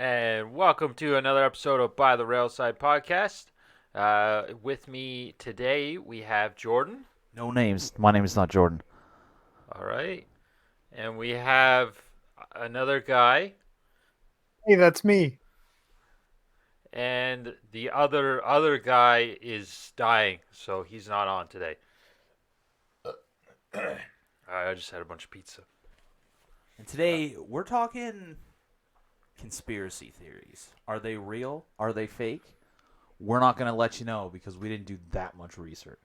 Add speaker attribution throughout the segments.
Speaker 1: And welcome to another episode of By the Railside Podcast. With me today we have Jordan.
Speaker 2: No names. My name is not Jordan.
Speaker 1: All right. And we have another guy.
Speaker 3: Hey, that's me.
Speaker 1: And the other guy is dying, so he's not on today. I just had a bunch of pizza.
Speaker 2: And today we're talking conspiracy theories. Are they real? Are they fake? We're not going to let you know because we didn't do that much research.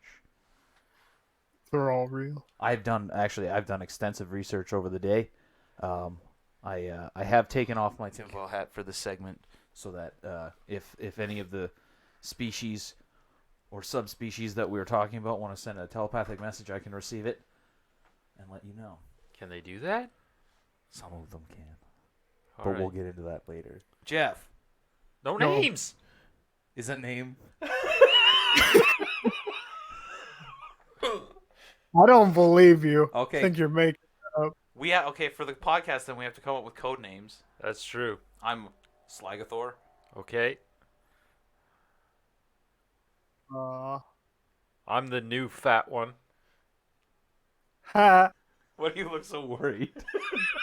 Speaker 3: They're all real.
Speaker 2: I've done extensive research over the day. I have taken off my tinfoil hat for this segment so that if any of the species or subspecies that we were talking about want to send a telepathic message, I can receive it and let you know.
Speaker 1: Can they do that?
Speaker 2: Some of them can.
Speaker 1: All
Speaker 2: But
Speaker 1: right.
Speaker 2: we'll get into that later. Jeff,
Speaker 1: No
Speaker 3: No.
Speaker 1: names.
Speaker 2: is that name?
Speaker 3: I don't believe you.
Speaker 2: Okay.
Speaker 3: I think you're making.
Speaker 2: Okay, for the podcast then we have to come up with code names.
Speaker 1: That's true.
Speaker 2: I'm Slagathor.
Speaker 1: Okay. I'm the new fat one.
Speaker 3: Ha.
Speaker 2: Why do you look so worried?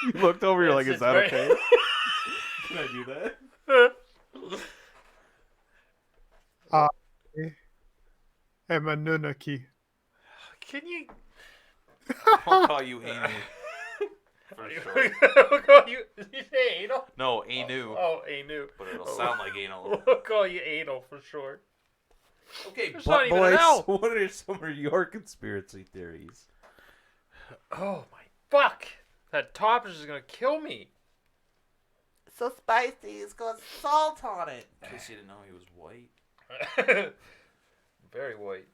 Speaker 2: You looked over, you're like,
Speaker 1: Yes,
Speaker 2: is that
Speaker 1: it's very-
Speaker 2: okay? Can I do that?
Speaker 3: I'm a Nunaki.
Speaker 1: Can you?
Speaker 2: I'll call you Anu. For sure.
Speaker 1: We'll call you. Did you say anal?
Speaker 2: No, Anu.
Speaker 1: Oh, Anu.
Speaker 2: But it'll sound like anal.
Speaker 1: We'll call you anal for short.
Speaker 2: Okay,
Speaker 1: There's not
Speaker 2: but
Speaker 1: even an
Speaker 2: boys,
Speaker 1: L.
Speaker 2: what are some of your conspiracy theories?
Speaker 1: Oh my fuck! That top is just gonna kill me.
Speaker 2: So spicy, it's got salt on it. In case you didn't know he was white.
Speaker 1: Very white.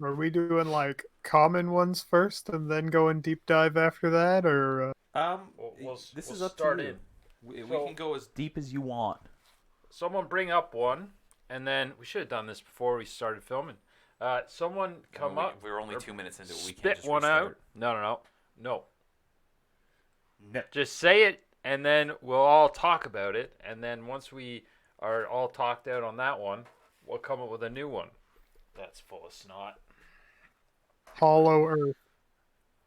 Speaker 3: Are we doing like common ones first and then going deep dive after that, or
Speaker 2: This
Speaker 1: we'll
Speaker 2: is up
Speaker 1: start
Speaker 2: to you.
Speaker 1: in.
Speaker 2: We
Speaker 1: So-
Speaker 2: can go as deep as you want.
Speaker 1: Someone bring up one, and then we should have done this before we started filming. Someone come up.
Speaker 2: We're only
Speaker 1: or
Speaker 2: 2 minutes into it. We can't
Speaker 1: Spit
Speaker 2: just
Speaker 1: one
Speaker 2: restart.
Speaker 1: out. No.
Speaker 2: No.
Speaker 1: Just say it, and then we'll all talk about it. And then once we are all talked out on that one, we'll come up with a new one. That's full of snot.
Speaker 3: Hollow Earth?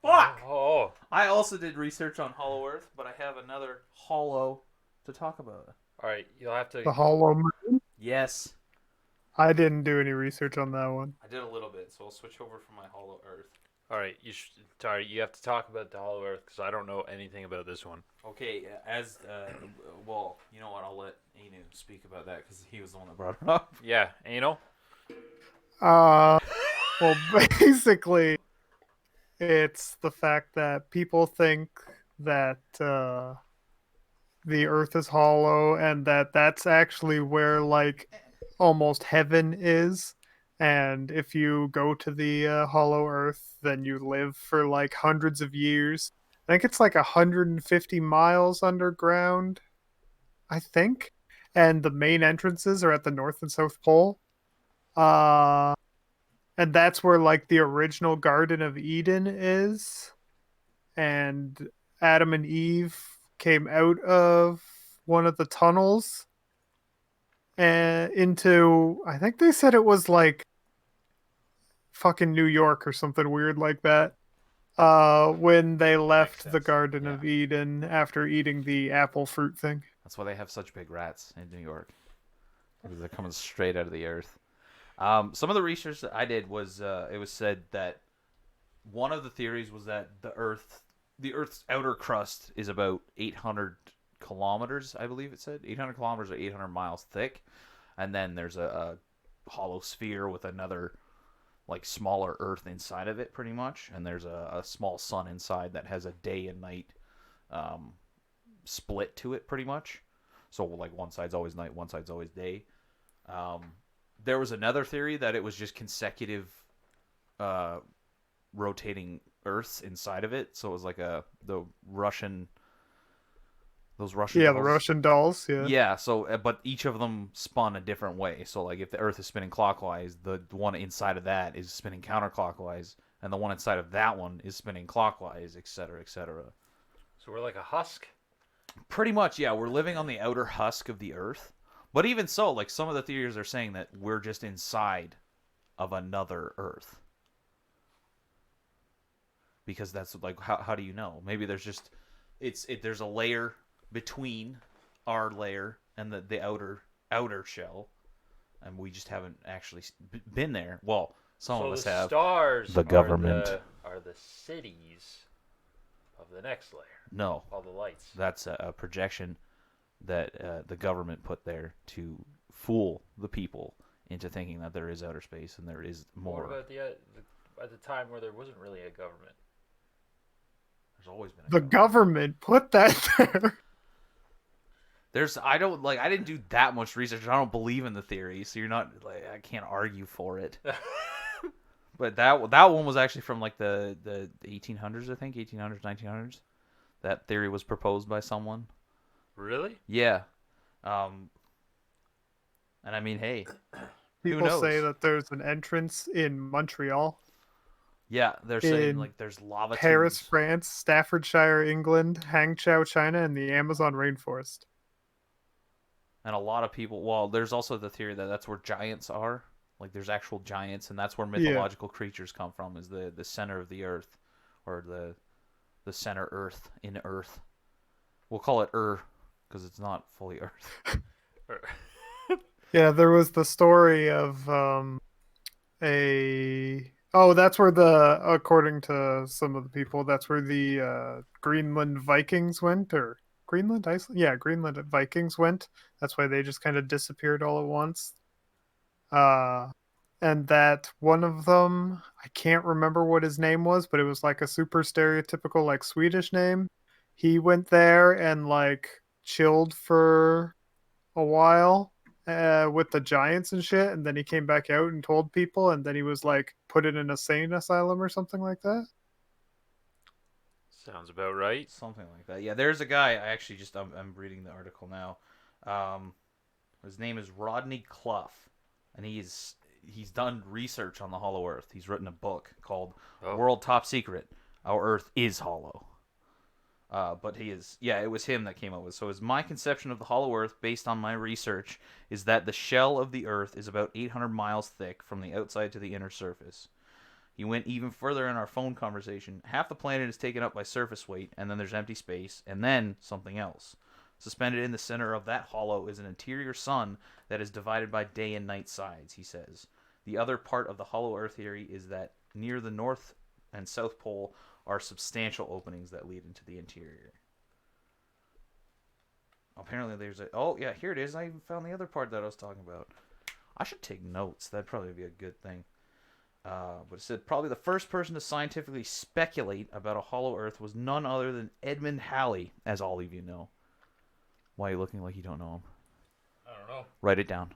Speaker 2: Fuck!
Speaker 1: Oh,
Speaker 2: I also did research on Hollow Earth, but I have another Hollow to talk about.
Speaker 1: all right. You'll have to.
Speaker 3: The Hollow Moon?
Speaker 2: Yes,
Speaker 3: I didn't do any research on that one.
Speaker 2: I did a little bit, so I'll switch over from my Hollow Earth.
Speaker 1: All right. Sorry, you have to talk about the Hollow Earth because I don't know anything about this one.
Speaker 2: Okay, well, you know what? I'll let Anu speak about that because he was the one that brought it up.
Speaker 1: Yeah, anal.
Speaker 3: Well, basically, it's the fact that people think that the Earth is hollow, and that's actually where like almost heaven is. And if you go to the hollow Earth, then you live for like hundreds of years. I think it's like 150 miles underground. I think, and the main entrances are at the North and South Pole. Uh, and that's where like the original Garden of Eden is, and Adam and Eve came out of one of the tunnels and into, I think they said it was like fucking New York or something weird like that, when they left the
Speaker 2: sense.
Speaker 3: Garden
Speaker 2: Yeah.
Speaker 3: of Eden after eating the apple fruit thing.
Speaker 2: That's why they have such big rats in New York, because they're coming straight out of the earth. Some of the research that I did was it was said that one of the theories was that the Earth's outer crust is about 800 kilometers, I believe it said 800 kilometers or 800 miles thick, and then there's a hollow sphere with another like smaller Earth inside of it, pretty much, and there's a small sun inside that has a day and night split to it, pretty much. So like one side's always night, one side's always day. There was another theory that it was just consecutive rotating Earths inside of it. So it was like those Russian
Speaker 3: Yeah, the
Speaker 2: dolls.
Speaker 3: Russian dolls. Yeah.
Speaker 2: Yeah, so but each of them spun a different way. So like if the Earth is spinning clockwise, the one inside of that is spinning counterclockwise, and the one inside of that one is spinning clockwise, etc., etc.
Speaker 1: So we're like a husk.
Speaker 2: Pretty much, yeah. We're living on the outer husk of the Earth. But even so, like some of the theories are saying that we're just inside of another Earth. Because that's like, how do you know? Maybe there's just there's a layer between our layer and the outer shell, and we just haven't actually been there. Well, some
Speaker 1: So
Speaker 2: of us
Speaker 1: the
Speaker 2: have.
Speaker 1: stars
Speaker 2: The government.
Speaker 1: are the cities of the next layer.
Speaker 2: No,
Speaker 1: All the lights.
Speaker 2: that's a projection that the government put there to fool the people into thinking that there is outer space and there is more.
Speaker 1: What about at the time where there wasn't really a government?
Speaker 2: There's always been a
Speaker 3: The government put that there.
Speaker 2: I didn't do that much research. I don't believe in the theory, so you're not like I can't argue for it. But that one was actually from like the 1800s, I think, 1800s, 1900s. That theory was proposed by someone.
Speaker 1: Really?
Speaker 2: Yeah. And I mean, hey, who
Speaker 3: People say
Speaker 2: knows?
Speaker 3: that there's an entrance in Montreal,
Speaker 2: Yeah, they're saying
Speaker 3: in
Speaker 2: like there's lava
Speaker 3: Paris,
Speaker 2: tubes.
Speaker 3: France, Staffordshire, England, Hangzhou, China, and the Amazon rainforest.
Speaker 2: And a lot of people, well, there's also the theory that that's where giants are. Like there's actual giants, and that's where mythological creatures come from, is the center of the earth, or the center earth in Earth. We'll call it because it's not fully Earth.
Speaker 3: Yeah, there was the story of that's where according to some of the people, that's where the Greenland Vikings went, or Greenland, Iceland? Yeah, Greenland Vikings went. That's why they just kind of disappeared all at once. And that one of them, I can't remember what his name was, but it was like a super stereotypical like Swedish name. He went there and like chilled for a while with the giants and shit, and then he came back out and told people, and then he was like put in an insane asylum or something like that.
Speaker 1: Sounds about right.
Speaker 2: Something like that. Yeah, there's a guy. I actually just I'm reading the article now. His name is Rodney Clough, and he's done research on the Hollow Earth. He's written a book called World Top Secret: Our Earth is Hollow. But it was him that came up with. So is my conception of the Hollow Earth, based on my research, is that the shell of the Earth is about 800 miles thick from the outside to the inner surface. He went even further in our phone conversation. Half the planet is taken up by surface weight, and then there's empty space, and then something else. Suspended in the center of that hollow is an interior sun that is divided by day and night sides, he says. The other part of the Hollow Earth theory is that near the North and South Pole are substantial openings that lead into the interior. Apparently there's here it is. I even found the other part that I was talking about. I should take notes. That'd probably be a good thing. But it said probably the first person to scientifically speculate about a hollow Earth was none other than Edmund Halley, as all of you know. Why are you looking like you don't know him?
Speaker 1: I don't know.
Speaker 2: Write it down.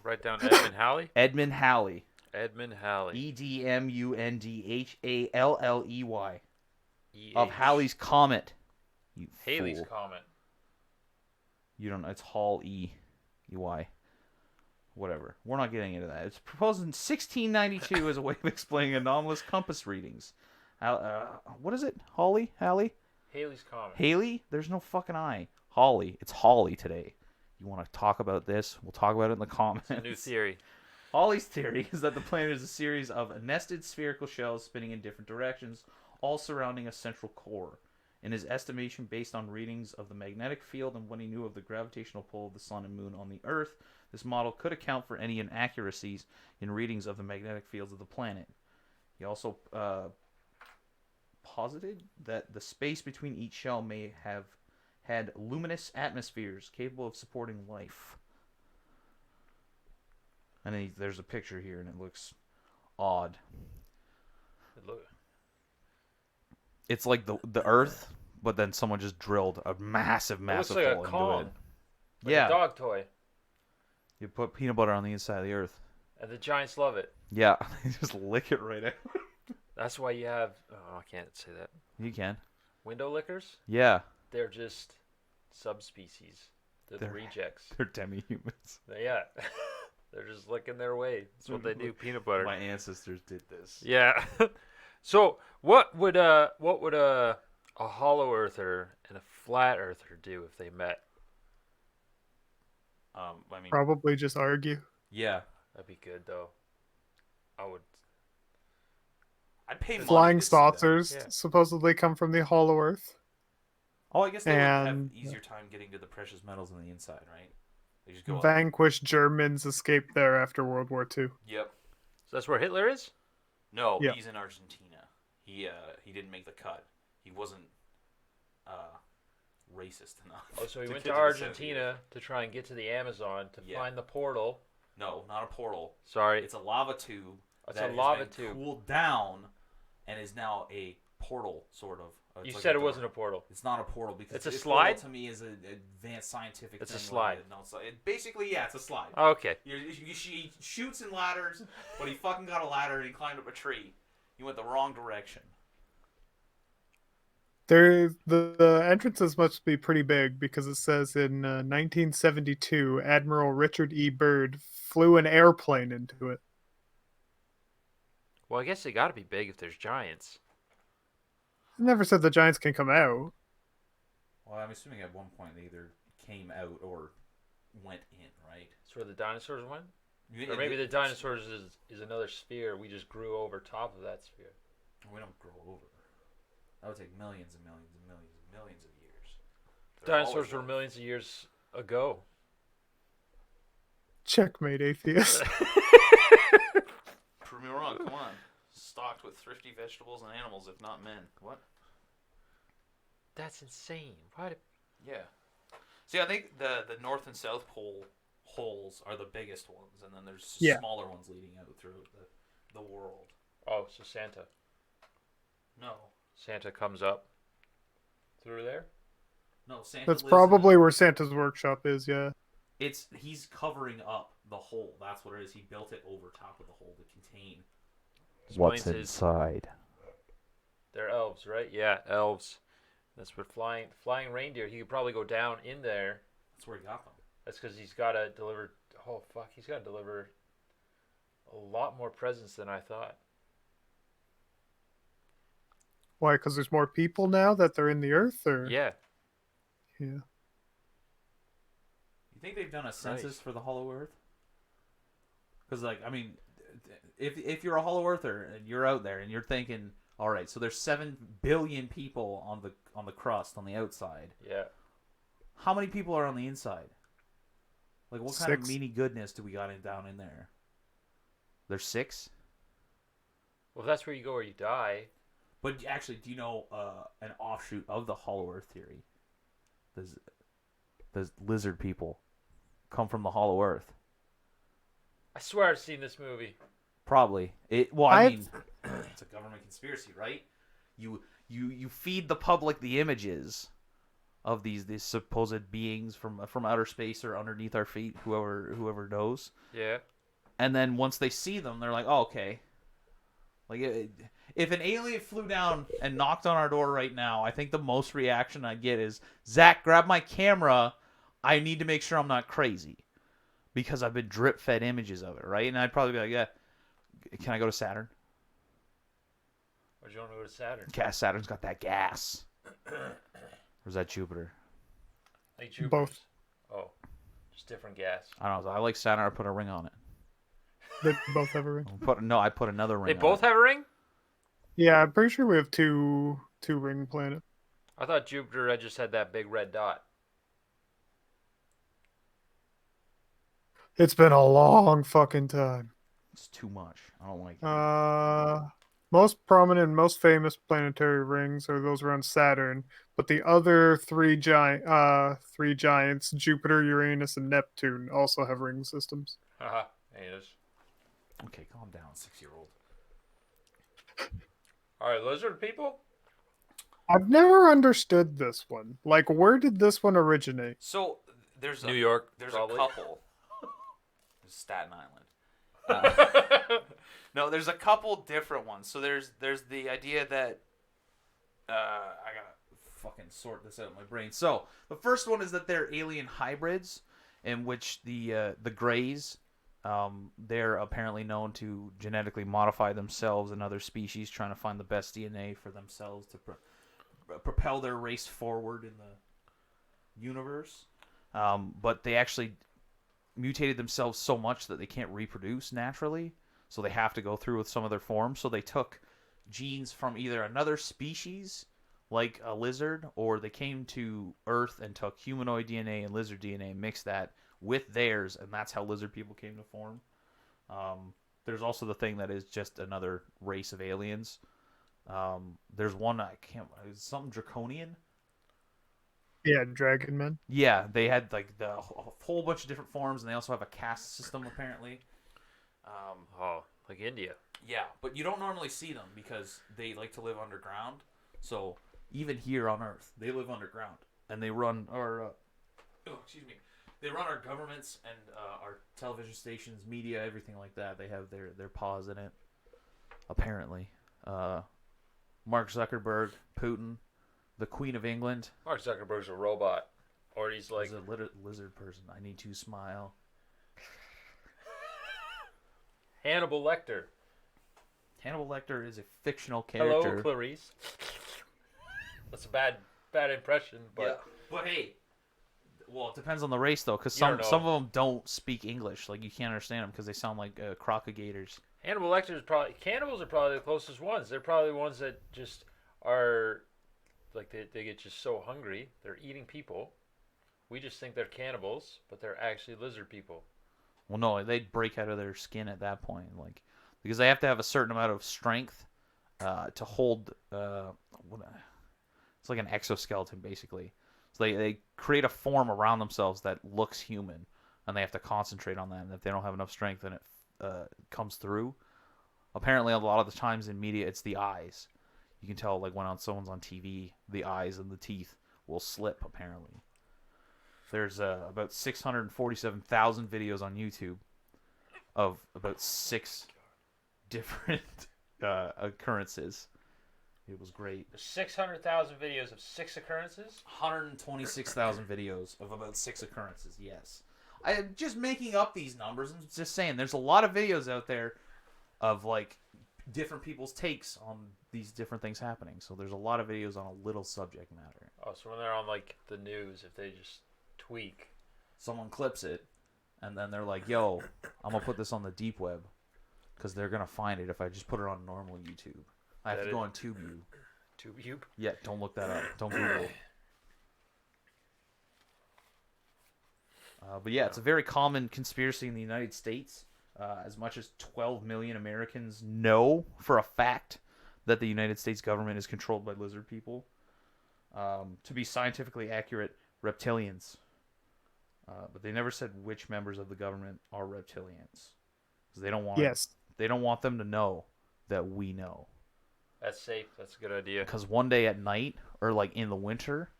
Speaker 1: Write down Edmund Halley.
Speaker 2: Edmund Halley.
Speaker 1: Edmund Halley.
Speaker 2: EDMUNDHALLEY.
Speaker 1: E-H.
Speaker 2: Of Halley's Comet. You
Speaker 1: Halley's
Speaker 2: fool.
Speaker 1: Comet.
Speaker 2: You don't know. It's Hall E-Y. Whatever. We're not getting into that. It's proposed in 1692 as a way of explaining anomalous compass readings. What is it? Halley?
Speaker 1: Halley's Comet.
Speaker 2: Haley? There's no fucking I. Hawley. It's Hawley today. You want to talk about this? We'll talk about it in the comments.
Speaker 1: It's a new theory.
Speaker 2: Hawley's theory is that the planet is a series of nested spherical shells spinning in different directions, all surrounding a central core. In his estimation, based on readings of the magnetic field and what he knew of the gravitational pull of the sun and moon on the Earth, this model could account for any inaccuracies in readings of the magnetic fields of the planet. He also posited that the space between each shell may have had luminous atmospheres capable of supporting life. And then there's a picture here, and it looks odd. It's like the Earth, but then someone just drilled a massive
Speaker 1: It looks
Speaker 2: hole
Speaker 1: like a
Speaker 2: into
Speaker 1: Kong.
Speaker 2: it.
Speaker 1: Like
Speaker 2: Yeah.
Speaker 1: a dog toy.
Speaker 2: You put peanut butter on the inside of the Earth.
Speaker 1: And the giants love it.
Speaker 2: Yeah, they just lick it right out.
Speaker 1: That's why you have... Oh, I can't say that.
Speaker 2: You can.
Speaker 1: Window lickers?
Speaker 2: Yeah,
Speaker 1: They're just subspecies. They're the rejects.
Speaker 2: they're demi-humans.
Speaker 1: Yeah. They're just licking their way. That's what they do. Peanut butter.
Speaker 2: My ancestors did this.
Speaker 1: Yeah. So what would a a hollow earther and a flat earther do if they met?
Speaker 2: I mean,
Speaker 3: Probably just argue.
Speaker 2: yeah,
Speaker 1: That'd be good though. I would.
Speaker 2: I'd pay money
Speaker 3: Flying
Speaker 2: to see that.
Speaker 3: saucers
Speaker 1: Yeah.
Speaker 3: supposedly come from the Hollow Earth.
Speaker 2: Oh, I guess they would have
Speaker 3: And
Speaker 2: easier time getting to the precious metals on the inside, right? They just go up.
Speaker 3: vanquished Germans escaped there after World War II.
Speaker 2: Yep.
Speaker 1: So that's where Hitler is.
Speaker 2: No,
Speaker 3: Yeah.
Speaker 2: he's in Argentina. He didn't make the cut. He wasn't racist enough.
Speaker 1: Oh, so he went
Speaker 2: get
Speaker 1: to
Speaker 2: the
Speaker 1: Argentina to try and get to the Amazon to
Speaker 2: Yeah.
Speaker 1: find the portal.
Speaker 2: No, not a portal.
Speaker 1: Sorry,
Speaker 2: It's a lava tube.
Speaker 1: It's
Speaker 2: that
Speaker 1: a lava
Speaker 2: has been
Speaker 1: tube.
Speaker 2: cooled down, and is now a portal, sort of. It's
Speaker 1: you
Speaker 2: like
Speaker 1: said
Speaker 2: a
Speaker 1: it
Speaker 2: door.
Speaker 1: wasn't a portal.
Speaker 2: It's not a portal because
Speaker 1: It's a
Speaker 2: portal
Speaker 1: slide?
Speaker 2: to me is an advanced scientific.
Speaker 1: It's a
Speaker 2: thing
Speaker 1: slide.
Speaker 2: No, basically, yeah, it's a slide.
Speaker 1: Okay.
Speaker 2: He shoots in ladders, but he fucking got a ladder and he climbed up a tree. He went the wrong direction.
Speaker 3: The entrances must be pretty big because it says in 1972, Admiral Richard E. Byrd flew an airplane into it.
Speaker 1: Well, I guess they got to be big if there's giants.
Speaker 3: It never said the giants can come out.
Speaker 2: Well, I'm assuming at one point they either came out or went in, right?
Speaker 1: That's where the dinosaurs went.
Speaker 2: You-
Speaker 1: Or maybe the dinosaurs is another sphere. We just grew over top of that sphere.
Speaker 2: We don't grow over. That would take millions and millions and millions and millions of years.
Speaker 1: Dinosaurs were millions of years ago.
Speaker 3: Checkmate, atheist.
Speaker 2: Prove me wrong. Come on. Stocked with thrifty vegetables and animals, if not men. What?
Speaker 1: That's insane. Why?
Speaker 2: Yeah. See, I think the North and South Pole holes are the biggest ones, and then there's
Speaker 3: Yeah.
Speaker 2: smaller ones leading out throughout the world.
Speaker 1: Oh, so Santa.
Speaker 2: No.
Speaker 1: Santa comes up through there.
Speaker 2: No, Santa
Speaker 3: That's
Speaker 2: lives
Speaker 3: probably where Santa's workshop is, yeah.
Speaker 2: he's covering up the hole. That's what it is. He built it over top of the hole to contain.
Speaker 1: Explains his-
Speaker 2: inside?
Speaker 1: They're elves, right? Yeah, elves. That's what flying reindeer. He could probably go down in there.
Speaker 2: That's where he got them.
Speaker 1: That's because he's got to deliver. Oh fuck, he's got to deliver a lot more presents than I thought.
Speaker 3: Why? Because there's more people now that they're in the Earth, or
Speaker 1: Yeah.
Speaker 3: yeah.
Speaker 2: You think they've done a census for the Hollow Earth? Because, like, I mean, if you're a Hollow Earther and you're out there and you're thinking, all right, so there's 7 billion people on the crust on the outside.
Speaker 1: Yeah.
Speaker 2: How many people are on the inside? Like, what kind of
Speaker 3: 6.
Speaker 2: meanie goodness do we got down in there? There's 6.
Speaker 1: Well, if that's where you go or you die.
Speaker 2: But actually, do you know an offshoot of the Hollow Earth theory? Does lizard people come from the Hollow Earth?
Speaker 1: I swear I've seen this movie.
Speaker 2: Probably. I
Speaker 3: I've-
Speaker 2: mean, it's a government conspiracy, right? You feed the public the images of these supposed beings from outer space or underneath our feet, whoever knows.
Speaker 1: Yeah.
Speaker 2: And then once they see them, they're like, "Oh, okay." Like, if an alien flew down and knocked on our door right now, I think the most reaction I get is, "Zach, grab my camera. I need to make sure I'm not crazy." Because I've been drip-fed images of it, right? And I'd probably be like, "Yeah, can I go to Saturn?"
Speaker 1: Or do you want to go to Saturn?
Speaker 2: Saturn's got that gas. Or is that Jupiter?
Speaker 1: Like Jupiter's.
Speaker 3: Both.
Speaker 1: Oh, just different gas.
Speaker 2: I don't know. I like Saturn. I put a ring on it.
Speaker 3: They both have a ring.
Speaker 2: I put another ring
Speaker 1: They
Speaker 2: on
Speaker 1: both
Speaker 2: it.
Speaker 1: have a ring?
Speaker 3: Yeah, I'm pretty sure we have two ring planets.
Speaker 1: I thought Jupiter had just had that big red dot.
Speaker 3: It's been a long fucking time.
Speaker 2: It's too much. I don't like it.
Speaker 3: Most prominent, most famous planetary rings are those around Saturn, but the other three giants, Jupiter, Uranus, and Neptune, also have ring systems.
Speaker 1: Haha. There it is.
Speaker 2: Okay, calm down, 6-year-old.
Speaker 1: All right, lizard people?
Speaker 3: I've never understood this one. Like, where did this one originate?
Speaker 2: So there's
Speaker 1: New York,
Speaker 2: There's
Speaker 1: probably.
Speaker 2: a couple. Staten Island. No, there's a couple different ones. So there's the idea that I gotta fucking sort this out in my brain. So the first one is that they're alien hybrids, in which the Greys, they're apparently known to genetically modify themselves and other species, trying to find the best DNA for themselves to propel their race forward in the universe. But they actually mutated themselves so much that they can't reproduce naturally, so they have to go through with some of their forms. So they took genes from either another species, like a lizard, or they came to Earth and took humanoid DNA and lizard DNA and mixed that with theirs, and that's how lizard people came to form. There's also the thing that is just another race of aliens. There's one I can't. It's something draconian.
Speaker 3: Yeah, Dragon Men.
Speaker 2: Yeah, they had like a whole bunch of different forms, and they also have a caste system apparently.
Speaker 1: Oh, like India.
Speaker 2: Yeah, but you don't normally see them because they like to live underground. So even here on Earth, they live underground, and they run our they run our governments and our television stations, media, everything like that. They have their paws in it. Apparently, Mark Zuckerberg, Putin, the Queen of England.
Speaker 1: Mark Zuckerberg's a robot, or he's like
Speaker 2: He's a lizard person. I need to smile.
Speaker 1: Hannibal Lecter.
Speaker 2: Hannibal Lecter is a fictional
Speaker 1: Hello,
Speaker 2: character.
Speaker 1: Clarice. That's a bad impression, but
Speaker 2: Yeah, but hey, well, it depends on the race though, because
Speaker 1: You don't
Speaker 2: some
Speaker 1: know.
Speaker 2: of them don't speak English. Like you can't understand them because they sound like crocodilators.
Speaker 1: Hannibal Lecter is probably cannibals are probably the closest ones. They're probably the ones that just are like they get just so hungry. They're eating people. We just think they're cannibals, but they're actually lizard people.
Speaker 2: Well, no, they'd break out of their skin at that point, like because they have to have a certain amount of strength to hold. It's like an exoskeleton, basically. So they create a form around themselves that looks human, and they have to concentrate on that. And if they don't have enough strength, then it comes through. Apparently, a lot of the times in media, it's the eyes. You can tell, like when someone's on TV, the eyes and the teeth will slip. Apparently, there's about 647,000 videos on YouTube of about 6 different occurrences. It was great.
Speaker 1: There's 600,000 videos of 6 occurrences.
Speaker 2: 126,000 videos of about 6 occurrences. Yes, I am just making up these numbers. I'm just saying, there's a lot of videos out there of like different people's takes on these different things happening. So there's a lot of videos on a little subject matter.
Speaker 1: Oh, so when they're on like the news, if they just tweak.
Speaker 2: Someone clips it, and then they're like, "Yo, I'm gonna put this on the deep web because they're gonna find it if I just put it on normal YouTube. I have
Speaker 1: That
Speaker 2: to
Speaker 1: is-
Speaker 2: go on TubeU."
Speaker 1: TubeU.
Speaker 2: Yeah, don't look that up. Don't Google it. But yeah, it's a very common conspiracy in the United States. As much as 12 million Americans know for a fact that the United States government is controlled by lizard people. To be scientifically accurate, reptilians. But they never said which members of the government are reptilians, because they don't want
Speaker 3: Yes.
Speaker 2: they don't want them to know that we know.
Speaker 1: That's safe. That's a good idea.
Speaker 2: Because one day at night, or like in the winter,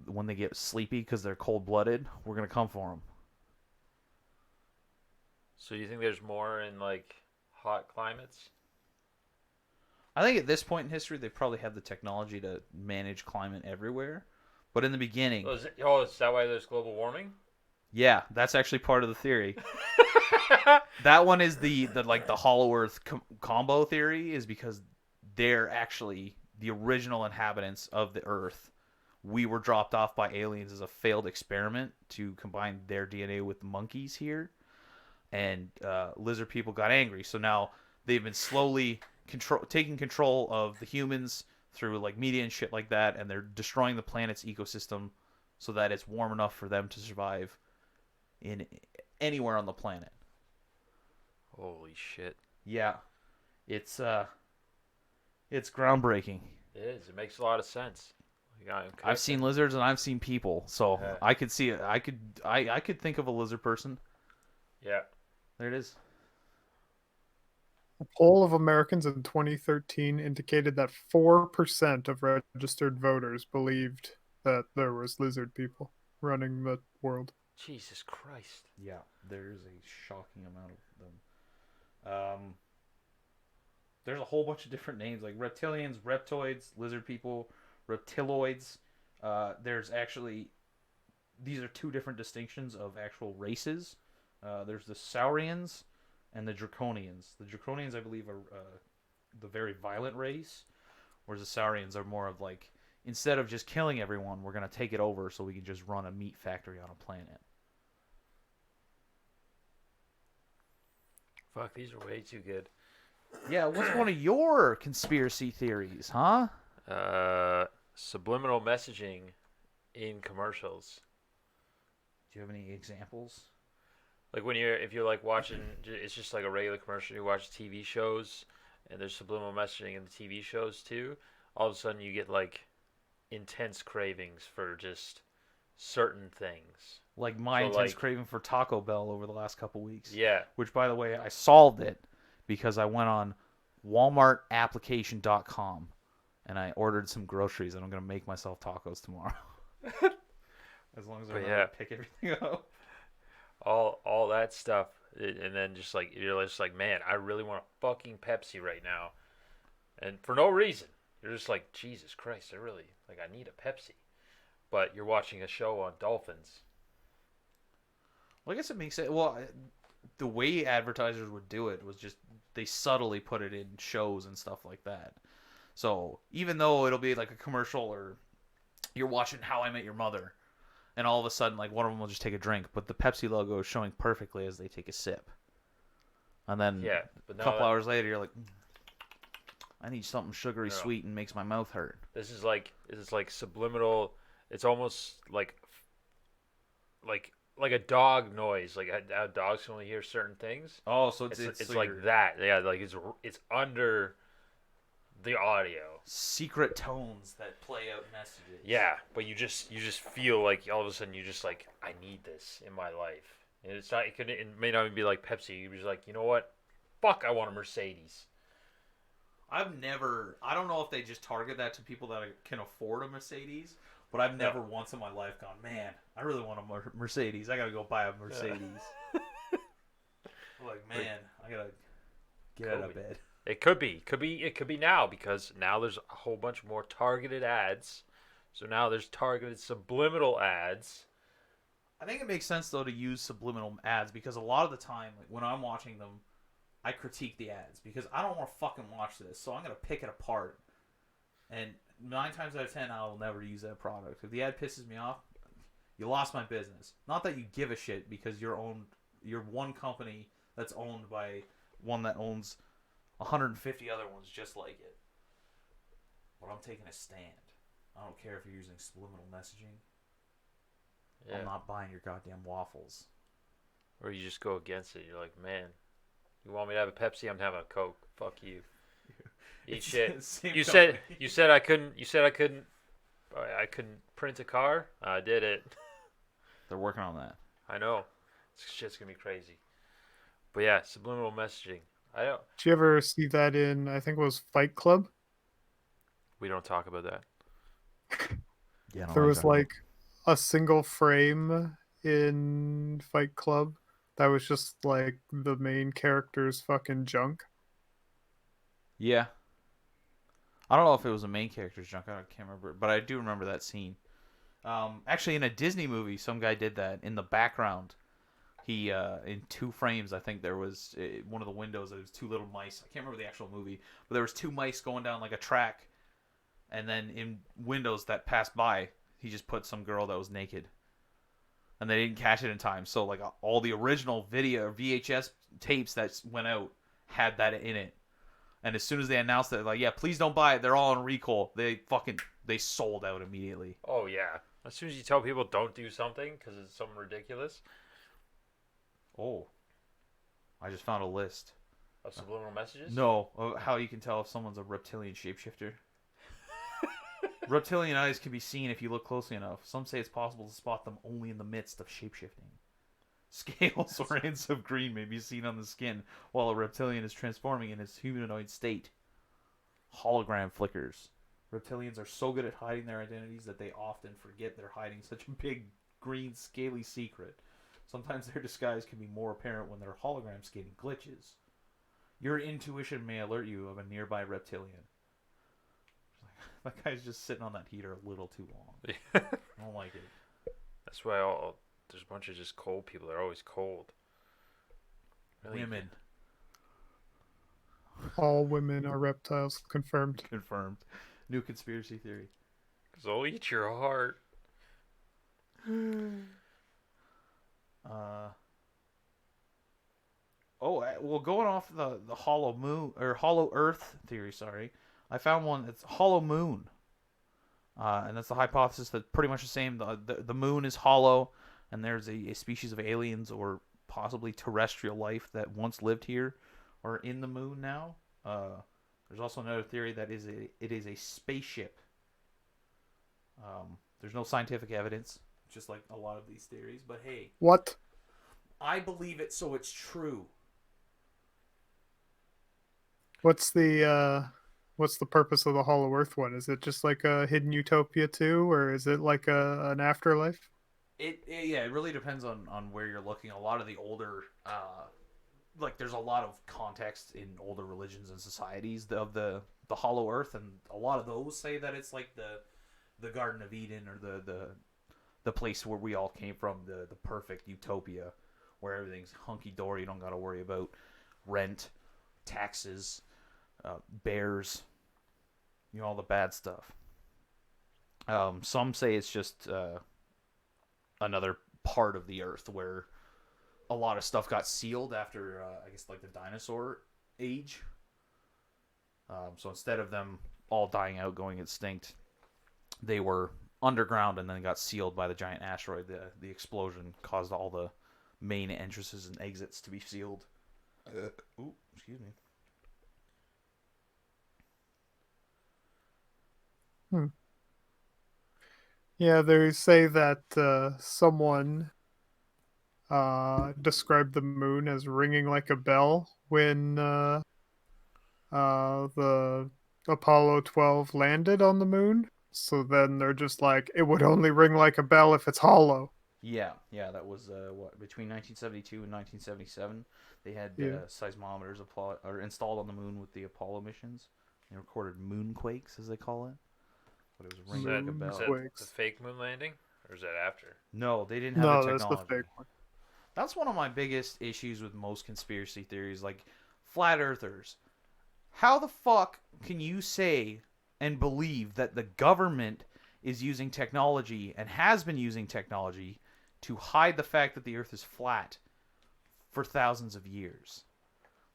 Speaker 2: when they get sleepy because they're cold-blooded, we're gonna come for them.
Speaker 1: So you think there's more in like hot climates?
Speaker 2: I think at this point in history, they probably have the technology to manage climate everywhere. But in the beginning,
Speaker 1: Is that why there's global warming?
Speaker 2: yeah, that's actually part of the theory. That one is the like the Hollow Earth combo theory, is because they're actually the original inhabitants of the Earth. We were dropped off by aliens as a failed experiment to combine their DNA with monkeys here, and lizard people got angry. So now they've been slowly taking control of the humans through like media and shit like that, and they're destroying the planet's ecosystem so that it's warm enough for them to survive in anywhere on the planet.
Speaker 1: Holy shit!
Speaker 2: Yeah, it's groundbreaking.
Speaker 1: It is. It makes a lot of sense. Like,
Speaker 2: I've seen lizards and I've seen people, so
Speaker 1: Yeah.
Speaker 2: I could see it. I could think of a lizard person.
Speaker 1: Yeah.
Speaker 2: There it is.
Speaker 3: A poll of Americans in 2013 indicated that 4% of registered voters believed that there was lizard people running the world.
Speaker 1: Jesus Christ.
Speaker 2: Yeah, there's a shocking amount of them. There's a whole bunch of different names like reptilians, reptoids, lizard people, reptiloids. There's actually, these are 2 different distinctions of actual races. There's the Saurians and the Draconians. The Draconians, I believe, are the very violent race, whereas the Saurians are more of like instead of just killing everyone, we're going to take it over so we can just run a meat factory on a planet.
Speaker 1: Fuck, these are way too good.
Speaker 2: Yeah, what's one of your conspiracy theories, huh?
Speaker 1: Subliminal messaging in commercials.
Speaker 2: Do you have any examples?
Speaker 1: Like if you're like watching, it's just like a regular commercial. You watch TV shows, and there's subliminal messaging in the TV shows too. All of a sudden, you get like intense cravings for just certain things.
Speaker 2: Like my
Speaker 1: So,
Speaker 2: intense
Speaker 1: like-
Speaker 2: craving for Taco Bell over the last couple weeks.
Speaker 1: Yeah,
Speaker 2: Which, by the way, I solved it because I went on WalmartApplication.com and I ordered some groceries, and I'm gonna make myself tacos tomorrow. As long as I
Speaker 1: But
Speaker 2: remember
Speaker 1: yeah.
Speaker 2: to pick everything up.
Speaker 1: all that stuff, and then just like you're just like, man, I really want a fucking Pepsi right now, and for no reason. You're just like, Jesus Christ, I really like, I need a Pepsi, but you're watching a show on dolphins.
Speaker 2: Well, I guess it makes sense. Well, the way advertisers would do it was just they subtly put it in shows and stuff like that. So even though it'll be like a commercial or you're watching How I Met Your Mother, and all of a sudden like one of them will just take a drink, but the Pepsi logo is showing perfectly as they take a sip. And then
Speaker 1: Yeah, but
Speaker 2: a
Speaker 1: now
Speaker 2: couple hours later, you're like, I need something sugary
Speaker 1: No.
Speaker 2: sweet and makes my mouth hurt.
Speaker 1: this is like subliminal. It's almost like a dog noise, like how dogs can only hear certain things.
Speaker 2: Oh, so
Speaker 1: It's
Speaker 2: so
Speaker 1: like
Speaker 2: your
Speaker 1: that. Yeah, like it's under the audio.
Speaker 2: secret tones that play out messages.
Speaker 1: Yeah, but you just feel like all of a sudden you just like, I need this in my life. And it's not. It may not even be like Pepsi. You're just like, you know what? Fuck, I want a Mercedes.
Speaker 2: I don't know if they just target that to people that can afford a Mercedes, but I've never once in my life gone, man, I really want a Mercedes. I gotta go buy a Mercedes. Like, man, I gotta get out of bed.
Speaker 1: It could be now, because now there's a whole bunch more targeted ads. So now there's targeted subliminal ads.
Speaker 2: I think it makes sense though to use subliminal ads because a lot of the time, like when I'm watching them, I critique the ads because I don't want to fucking watch this, so I'm gonna pick it apart. And 9 times out of 10, I will never use that product. If the ad pisses me off, you lost my business. Not that you give a shit because you're one company that's owned by one that owns 150 other ones just like it. But I'm taking a stand. I don't care if you're using subliminal messaging.
Speaker 1: Yeah.
Speaker 2: I'm not buying your goddamn waffles.
Speaker 1: Or you just go against it. You're like, man, you want me to have a Pepsi? I'm having a Coke. Fuck you. Eat
Speaker 2: It's
Speaker 1: shit.
Speaker 2: the same
Speaker 1: You
Speaker 2: company.
Speaker 1: said I couldn't. You said I couldn't print a car. I did it.
Speaker 2: They're working on that.
Speaker 1: I know. This shit's gonna be crazy. But yeah, subliminal messaging. I don't.
Speaker 3: Did you ever see that in, I think it was Fight Club?
Speaker 1: We don't talk about that.
Speaker 2: Yeah,
Speaker 3: There was like a single frame in Fight Club that was just like the main character's fucking junk.
Speaker 2: Yeah. I don't know if it was a main character's junk. I can't remember, but I do remember that scene. Actually, in a Disney movie, some guy did that in the background. He in 2 frames, I think there was one of the windows. There was 2 little mice. I can't remember the actual movie, but there was 2 mice going down like a track, and then in windows that passed by, he just put some girl that was naked, and they didn't catch it in time. So like all the original video VHS tapes that went out had that in it. And as soon as they announced it, like, yeah, please don't buy it. They're all on recall. They sold out immediately.
Speaker 1: Oh yeah. As soon as you tell people don't do something because it's something ridiculous,
Speaker 2: Oh, I just found a list.
Speaker 1: of subliminal messages.
Speaker 2: No, of how you can tell if someone's a reptilian shapeshifter. Reptilian eyes can be seen if you look closely enough. Some say it's possible to spot them only in the midst of shapeshifting. Scales or hints of green may be seen on the skin while a reptilian is transforming in its humanoid state. Hologram flickers. Reptilians are so good at hiding their identities that they often forget they're hiding such a big, green, scaly secret. Sometimes their disguise can be more apparent when their hologram skin glitches. Your intuition may alert you of a nearby reptilian. That guy's just sitting on that heater a little too long. I don't like it.
Speaker 1: That's why there's a bunch of just cold people. They're always cold. Really?
Speaker 2: Women.
Speaker 3: All women are reptiles, confirmed.
Speaker 2: Confirmed. New conspiracy theory.
Speaker 1: 'Cause I'll eat your heart.
Speaker 2: Uh, well, going off the hollow moon or hollow Earth theory, sorry, I found one that's hollow moon, and that's the hypothesis that pretty much the same. The moon is hollow, and there's a species of aliens or possibly terrestrial life that once lived here, or in the moon now. There's also another theory that it is a spaceship. There's no scientific evidence, just like a lot of these theories. But hey,
Speaker 3: What?
Speaker 2: I believe it, so it's true.
Speaker 3: What's the purpose of the Hollow Earth one? Is it just like a hidden utopia too, or is it like an afterlife?
Speaker 2: It really depends on where you're looking. A lot of the older like there's a lot of context in older religions and societies of the hollow earth, and a lot of those say that it's like the Garden of Eden, or the place where we all came from, the perfect utopia where everything's hunky dory. You don't got to worry about rent, taxes, bears, all the bad stuff. Some say it's just another part of the earth where a lot of stuff got sealed after, I guess, like the dinosaur age. So instead of them all dying out, going extinct, they were underground and then got sealed by the giant asteroid. The explosion caused all the main entrances and exits to be sealed. Ooh, excuse me.
Speaker 3: Hmm. Yeah, they say that someone described the moon as ringing like a bell when the Apollo 12 landed on the moon. So then they're just like, it would only ring like a bell if it's hollow.
Speaker 2: Yeah, that was between 1972 and 1977. They had
Speaker 3: Yeah.
Speaker 2: seismometers installed on the moon with the Apollo missions. They recorded moonquakes, as they call it, but it was
Speaker 1: Is
Speaker 2: ringing
Speaker 1: that,
Speaker 2: like a
Speaker 3: Moon
Speaker 2: bell.
Speaker 1: is that the
Speaker 3: quakes.
Speaker 1: fake moon landing? Or is that after?
Speaker 2: No, they didn't have
Speaker 3: No,
Speaker 2: the
Speaker 3: that's the
Speaker 2: technology.
Speaker 3: fake one.
Speaker 2: That's one of my biggest issues with most conspiracy theories, like flat earthers. How the fuck can you say and believe that the government is using technology and has been using technology to hide the fact that the earth is flat for thousands of years?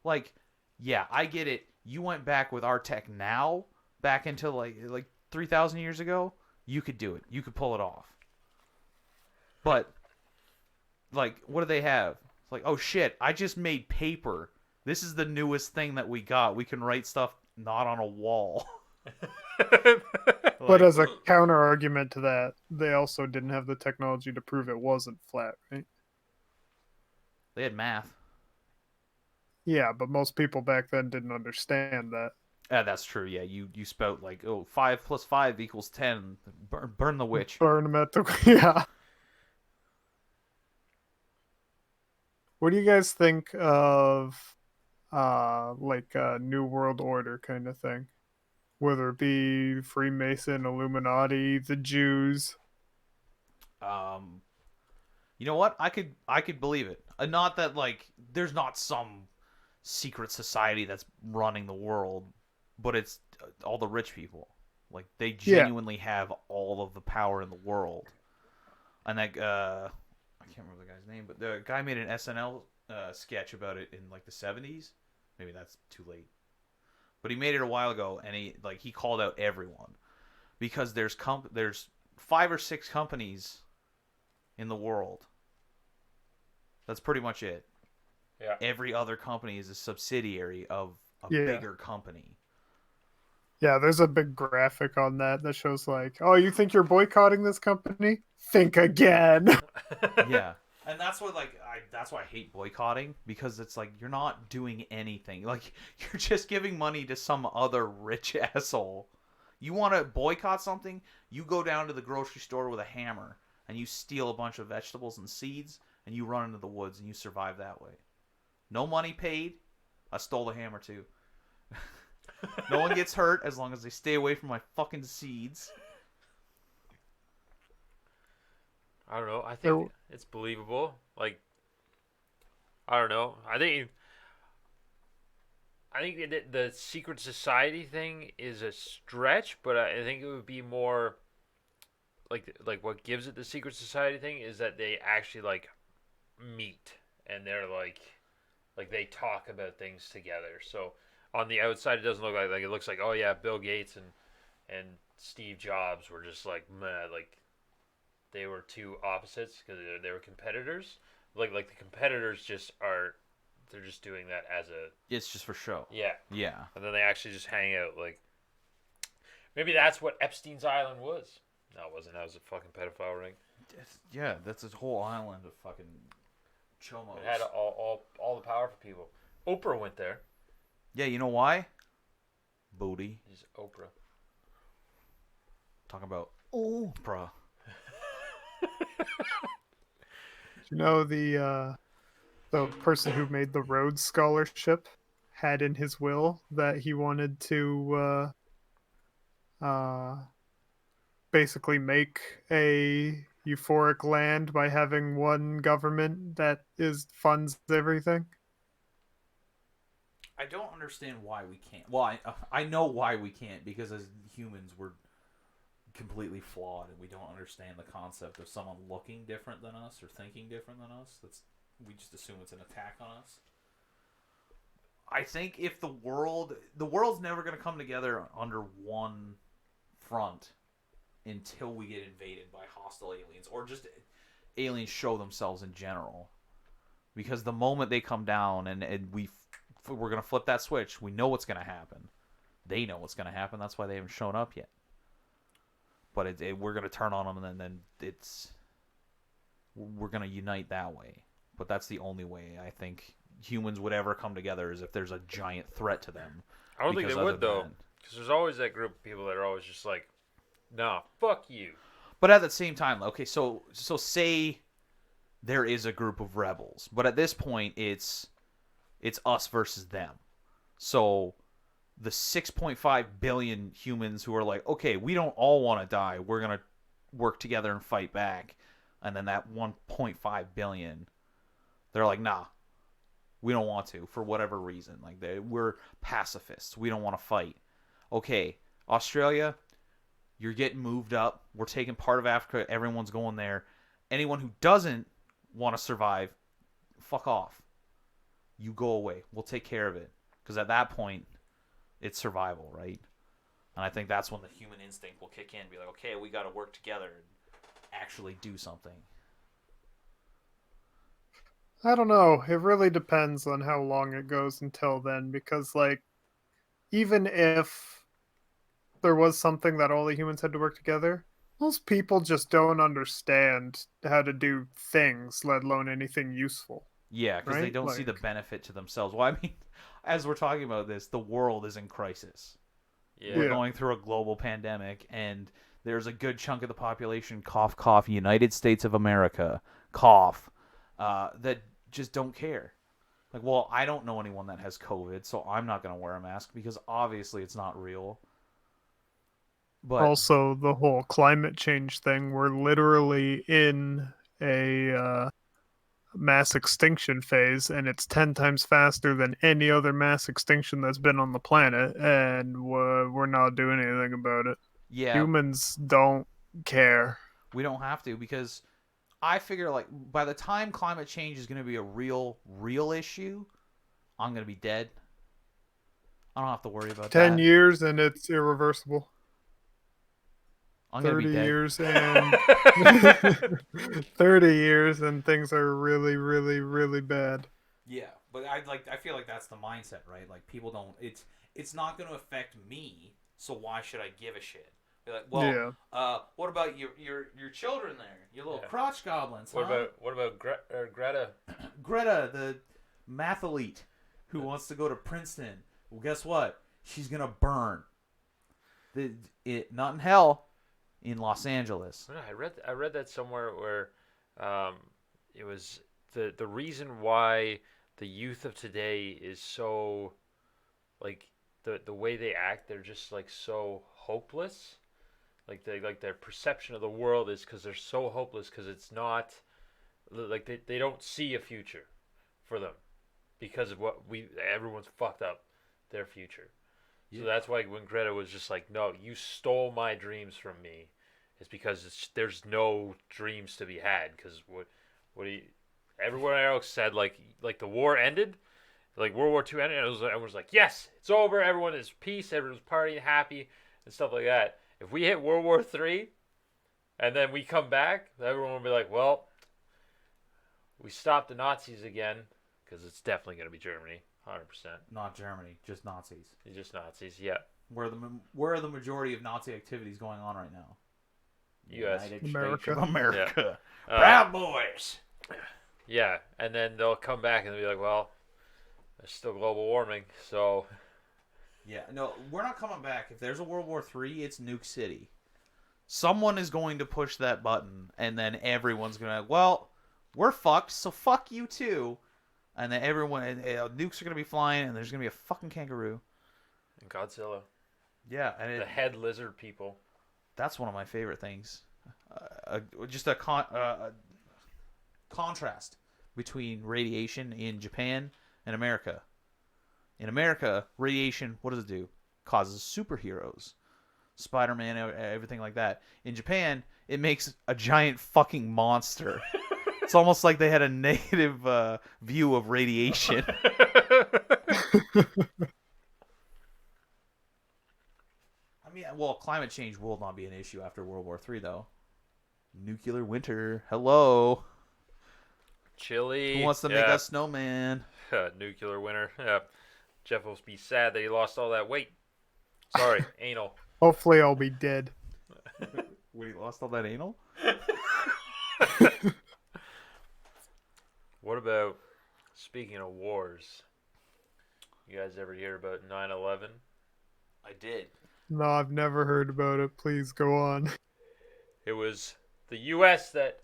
Speaker 2: Like, yeah, I get it. You went back with our tech now, back into like 3,000 years ago, you could do it. You could pull it off. But like, what do they have? It's like, oh shit, I just made paper. This is the newest thing that we got. We can write stuff not on a wall.
Speaker 3: But
Speaker 2: Like,
Speaker 3: as a counter argument to that, they also didn't have the technology to prove it wasn't flat, right?
Speaker 2: they had math.
Speaker 3: Yeah, but most people back then didn't understand that.
Speaker 2: That's true. Yeah, you spout like, oh, 5 plus 5 equals 10. Burn the witch.
Speaker 3: Burn them at the yeah. What do you guys think of like a New World Order kind of thing? Whether it be Freemason, Illuminati, the Jews.
Speaker 2: Um, you know what? I could believe it. Not that like there's not some secret society that's running the world, but it's all the rich people. Like they
Speaker 3: Yeah.
Speaker 2: genuinely have all of the power in the world. And that I can't remember the guy's name, but the guy made an SNL sketch about it in like the 70s. Maybe that's too late. But he made it a while ago, and he called out everyone because there's 5 or 6 companies in the world. That's pretty much it.
Speaker 1: Yeah.
Speaker 2: Every other company is a subsidiary of a
Speaker 3: Yeah.
Speaker 2: bigger company.
Speaker 3: Yeah, there's a big graphic on that shows like, oh, you think you're boycotting this company? Think again.
Speaker 2: Yeah. And that's what that's why I hate boycotting, because it's like you're not doing anything. Like you're just giving money to some other rich asshole. You want to boycott something? You go down to the grocery store with a hammer and you steal a bunch of vegetables and seeds and you run into the woods and you survive that way. No money paid. I stole the hammer too. No one gets hurt as long as they stay away from my fucking seeds.
Speaker 1: I don't know. I
Speaker 3: There-
Speaker 1: think it's believable. Like, I don't know. I think the secret society thing is a stretch, but I think it would be more like what gives it the secret society thing is that they actually like meet and they're like they talk about things together. So on the outside, it doesn't look like it looks like, oh yeah, Bill Gates and Steve Jobs were just like meh, like they were two opposites because they were competitors. Like the competitors just are they're just doing that as a
Speaker 2: It's just for show.
Speaker 1: yeah,
Speaker 2: Yeah.
Speaker 1: and then they actually just hang out. Like maybe that's what Epstein's Island was. No, it wasn't. That was a fucking pedophile ring.
Speaker 2: Yeah, that's a whole island of fucking chomos.
Speaker 1: It had all the powerful people. Oprah went there.
Speaker 2: Yeah, you know why? Booty.
Speaker 1: She's Oprah.
Speaker 2: Talking about Oprah.
Speaker 3: You know, the person who made the Rhodes Scholarship had in his will that he wanted to basically make a euphoric land by having one government that funds everything.
Speaker 2: I don't understand why we can't. Well, I know why we can't, because as humans we're completely flawed and we don't understand the concept of someone looking different than us or thinking different than us. We just assume it's an attack on us. I think if the world's never going to come together under one front until we get invaded by hostile aliens or just aliens show themselves in general. Because the moment they come down and we're going to flip that switch, we know what's going to happen. They know what's going to happen. That's why they haven't shown up yet. But we're going to turn on them, and then we're going to unite that way. But that's the only way I think humans would ever come together, is if there's a giant threat to them.
Speaker 1: I don't think they would, though. Because there's always that group of people that are always just like, nah, fuck you.
Speaker 2: But at the same time, okay, so say there is a group of rebels. But at this point, it's us versus them. So the 6.5 billion humans who are like, okay, we don't all want to die. We're going to work together and fight back. And then that 1.5 billion, they're like, nah, we don't want to for whatever reason. Like we're pacifists. We don't want to fight. Okay, Australia, you're getting moved up. We're taking part of Africa. Everyone's going there. Anyone who doesn't want to survive, fuck off. You go away. We'll take care of it. Because at that point, it's survival, right? And I think that's when the human instinct will kick in. Be like, okay, we got to work together and actually do something.
Speaker 3: I don't know. It really depends on how long it goes until then, because, like, even if there was something that all the humans had to work together, most people just don't understand how to do things, let alone anything useful.
Speaker 2: Yeah, because they
Speaker 3: Right?
Speaker 2: don't see the benefit to themselves. Well, I mean, as we're talking about this, the world is in crisis.
Speaker 1: Yeah.
Speaker 2: We're going through a global pandemic, and there's a good chunk of the population, cough, cough, United States of America, cough, that just don't care. Like, well, I don't know anyone that has COVID, so I'm not going to wear a mask because obviously it's not real. But
Speaker 3: Also, the whole climate change thing, we're literally in a mass extinction phase, and it's 10 times faster than any other mass extinction that's been on the planet, and we're not doing anything about it.
Speaker 2: yeah,
Speaker 3: Humans don't care.
Speaker 2: we don't have to, because I figure, like, by the time climate change is going to be a real issue, I'm going to be dead. I don't have to worry about
Speaker 3: 10
Speaker 2: that.
Speaker 3: years and it's irreversible.
Speaker 2: I'm going to
Speaker 3: 30
Speaker 2: be dead.
Speaker 3: years and 30 years and things are really, really, really bad.
Speaker 2: Yeah, but I feel like that's the mindset, right? Like, people don't. It's not going to affect me, so why should I give a shit? Be like, well, what about your children there? Your little crotch goblins?
Speaker 1: What
Speaker 2: huh?
Speaker 1: about Greta?
Speaker 2: Greta, the mathlete who wants to go to Princeton? Well, guess what? She's gonna burn. Not in hell, in Los Angeles.
Speaker 1: I read that somewhere where it was the reason why the youth of today is so like the way they act, they're just like so hopeless. Like their perception of the world is because they're so hopeless because it's not like they don't see a future for them because of what everyone's fucked up their future. So that's why when Greta was just like, no, you stole my dreams from me, is because there's no dreams to be had. Because what do you, everyone else said like the war ended, like World War II ended, and everyone was like, yes, it's over. Everyone is peace. Everyone's partying, happy, and stuff like that. If we hit World War III, and then we come back, everyone will be like, well, we stopped the Nazis again, because it's definitely going to be Germany, 100%.
Speaker 2: Not Germany, just Nazis.
Speaker 1: It's just Nazis, yeah.
Speaker 2: Where are the majority of Nazi activities going on right now?
Speaker 1: U.S.
Speaker 2: United
Speaker 3: America.
Speaker 2: States of America.
Speaker 1: Yeah.
Speaker 2: Proud Boys.
Speaker 1: Yeah, and then they'll come back and they'll be like, well, there's still global warming, so...
Speaker 2: Yeah, no, we're not coming back. If there's a World War III, it's Nuke City. Someone is going to push that button, and then everyone's going to, well, we're fucked, so fuck you too. And then everyone, nukes are going to be flying, and there's going to be a fucking kangaroo.
Speaker 1: And Godzilla.
Speaker 2: Yeah, and
Speaker 1: The head lizard people.
Speaker 2: that's one of my favorite things. Just a contrast between radiation in Japan and America. In America, radiation, what does it do? Causes superheroes. Spider-Man, everything like that. In Japan, it makes a giant fucking monster. It's almost like they had a negative view of radiation. I mean, well, climate change will not be an issue after World War III, though. Nuclear winter. Hello.
Speaker 1: Chile.
Speaker 2: Who wants to make a snowman?
Speaker 1: Nuclear winter. Yeah. Jeff will be sad that he lost all that weight. Sorry, anal.
Speaker 3: Hopefully, I'll be dead.
Speaker 2: When he lost all that anal?
Speaker 1: What about, speaking of wars, you guys ever hear about 9/11?
Speaker 2: I did.
Speaker 3: No, I've never heard about it. Please go on.
Speaker 1: It was the U.S. that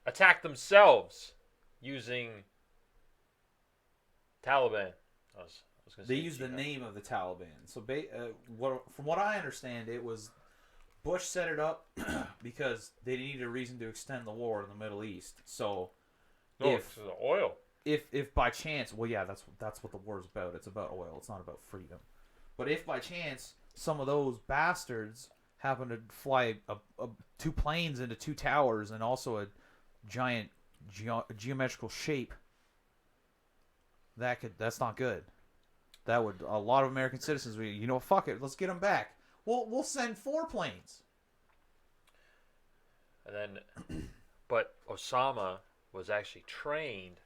Speaker 1: attacked themselves using Taliban. I was gonna
Speaker 2: They
Speaker 1: say
Speaker 2: used the
Speaker 1: jihad.
Speaker 2: name of the Taliban. So, from what I understand, it was Bush set it up because they needed a reason to extend the war in the Middle East. So,
Speaker 1: No,
Speaker 2: if
Speaker 1: it's the oil.
Speaker 2: if by chance, well, yeah, that's what the war's about. It's about oil. It's not about freedom. But if by chance some of those bastards happen to fly two planes into two towers and also a giant geometrical shape, that's not good. That would, a lot of American citizens would, fuck it, let's get them back. We'll send 4 planes.
Speaker 1: And then, but Osama was actually trained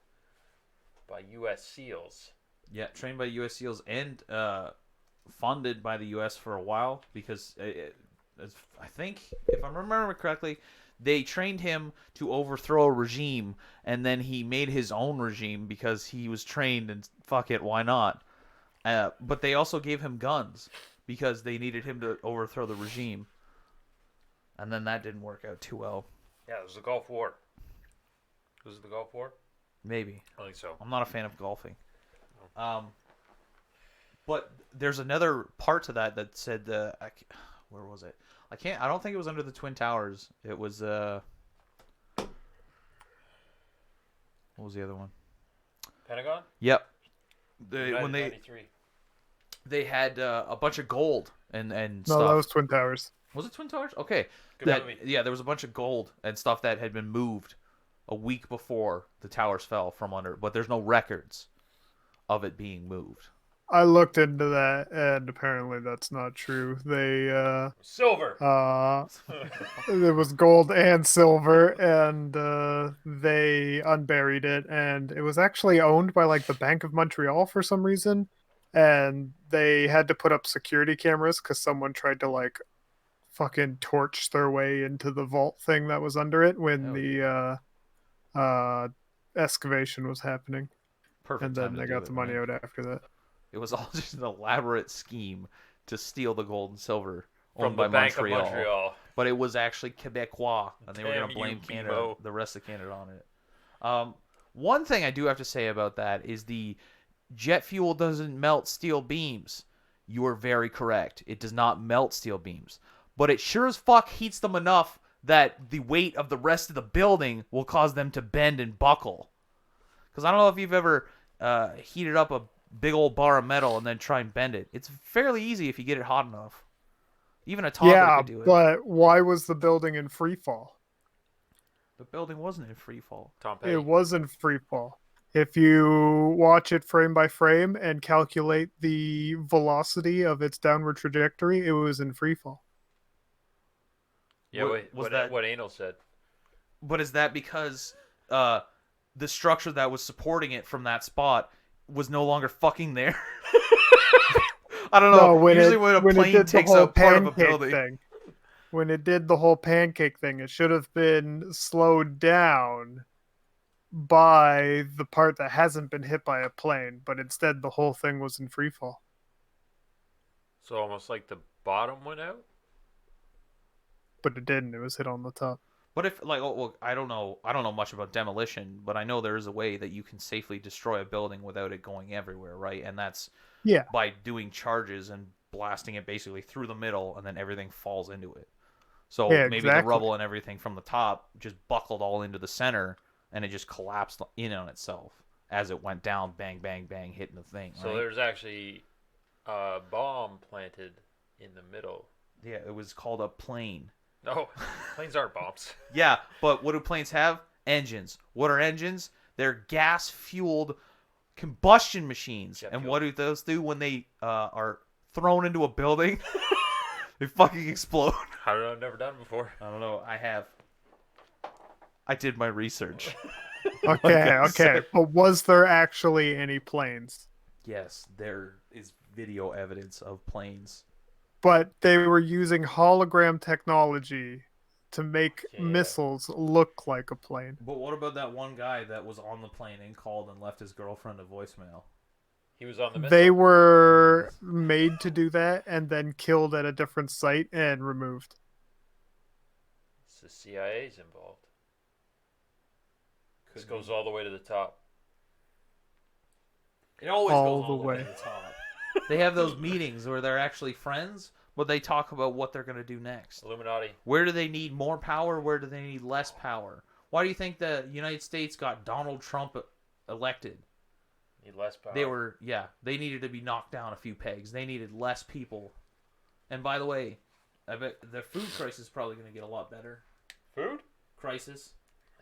Speaker 1: by U.S. SEALs.
Speaker 2: Yeah, trained by U.S. SEALs and funded by the U.S. for a while because I think, if I'm remembering correctly, they trained him to overthrow a regime, and then he made his own regime because he was trained, and fuck it, why not? But they also gave him guns because they needed him to overthrow the regime. And then that didn't work out too well.
Speaker 1: Yeah, it was the Gulf War. Was it the Gulf War?
Speaker 2: Maybe.
Speaker 1: I think so.
Speaker 2: I'm not a fan of golfing. But there's another part to that said, where was it? I don't think it was under the Twin Towers. It was, what was the other one?
Speaker 1: Pentagon?
Speaker 2: Yep.
Speaker 1: United 93.
Speaker 2: They had a bunch of gold and
Speaker 3: No,
Speaker 2: stuff.
Speaker 3: that was Twin Towers.
Speaker 2: Was it Twin Towers? Okay.
Speaker 1: Good movie.
Speaker 2: Yeah, there was a bunch of gold and stuff that had been moved a week before the towers fell from under, but there's no records of it being moved.
Speaker 3: I looked into that, and apparently that's not true. They
Speaker 1: Silver.
Speaker 3: it was gold and silver, and they unburied it, and it was actually owned by like the Bank of Montreal for some reason, and they had to put up security cameras because someone tried to like fucking torch their way into the vault thing that was under it when the excavation was happening,
Speaker 2: Perfect.
Speaker 3: and
Speaker 2: time
Speaker 3: then
Speaker 2: to
Speaker 3: they
Speaker 2: do
Speaker 3: got
Speaker 2: it,
Speaker 3: the money
Speaker 2: right?
Speaker 3: out after that.
Speaker 2: It was all just an elaborate scheme to steal the gold and silver
Speaker 1: From
Speaker 2: owned
Speaker 1: the
Speaker 2: by
Speaker 1: Bank
Speaker 2: Montreal.
Speaker 1: of Montreal.
Speaker 2: But it was actually Quebecois, and they were going
Speaker 1: Damn
Speaker 2: to blame
Speaker 1: you,
Speaker 2: Canada,
Speaker 1: Bebo.
Speaker 2: the rest of Canada on it. One thing I do have to say about that is the jet fuel doesn't melt steel beams. You are very correct. It does not melt steel beams. But it sure as fuck heats them enough that the weight of the rest of the building will cause them to bend and buckle. Because I don't know if you've ever heated up a big old bar of metal and then try and bend it. It's fairly easy if you get it hot enough. Even a toddler
Speaker 3: Yeah,
Speaker 2: could do it.
Speaker 3: but why was the building in free fall?
Speaker 2: The building wasn't in free fall.
Speaker 1: Tom Petty.
Speaker 3: It wasn't free fall. If you watch it frame by frame and calculate the velocity of its downward trajectory, it was in free fall.
Speaker 1: Yeah,
Speaker 2: Was that?
Speaker 1: what Anal said.
Speaker 2: But is that because the structure that was supporting it from that spot was no longer fucking there? I don't know. Usually when a plane takes out part of a building.
Speaker 3: thing, when it did the whole pancake thing, it should have been slowed down by the part that hasn't been hit by a plane, but instead the whole thing was in free fall.
Speaker 1: So almost like the bottom went out.
Speaker 3: But it didn't. It was hit on the top.
Speaker 2: But if well, I don't know much about demolition, but I know there is a way that you can safely destroy a building without it going everywhere, right? And that's
Speaker 3: Yeah.
Speaker 2: by doing charges and blasting it basically through the middle, and then everything falls into it. So
Speaker 3: Yeah,
Speaker 2: maybe the
Speaker 3: exactly.
Speaker 2: rubble and everything from the top just buckled all into the center, and it just collapsed in on itself as it went down, bang, bang, bang, hitting the thing.
Speaker 1: So
Speaker 2: right?
Speaker 1: there's actually a bomb planted in the middle.
Speaker 2: Yeah, it was called a plane.
Speaker 1: No, planes aren't bombs.
Speaker 2: Yeah, but what do planes have? Engines. What are engines? They're gas-fueled combustion machines.
Speaker 1: Jet
Speaker 2: And
Speaker 1: fuel.
Speaker 2: what do those do when they are thrown into a building? They fucking explode.
Speaker 1: I don't know. I've never done it before.
Speaker 2: I don't know. I have. I did my research.
Speaker 3: Okay,
Speaker 2: I
Speaker 3: okay.
Speaker 2: said.
Speaker 3: But was there actually any planes?
Speaker 2: Yes, there is video evidence of planes.
Speaker 3: But they were using hologram technology to make
Speaker 1: Yeah.
Speaker 3: missiles look like a plane.
Speaker 2: But what about that one guy that was on the plane and called and left his girlfriend a voicemail?
Speaker 1: He was on the missile.
Speaker 3: They were made to do that and then killed at a different site and removed.
Speaker 1: It's the CIA's involved. This goes all the way to the top.
Speaker 2: It always
Speaker 3: all
Speaker 2: goes all
Speaker 3: the
Speaker 2: the way
Speaker 3: way.
Speaker 2: to the top. They have those meetings where they're actually friends, but they talk about what they're going to do next.
Speaker 1: Illuminati.
Speaker 2: Where do they need more power? Where do they need less power? Why do you think the United States got Donald Trump elected?
Speaker 1: Need less power.
Speaker 2: They needed to be knocked down a few pegs. They needed less people. And by the way, I bet the food crisis is probably going to get a lot better.
Speaker 1: Food?
Speaker 2: Crisis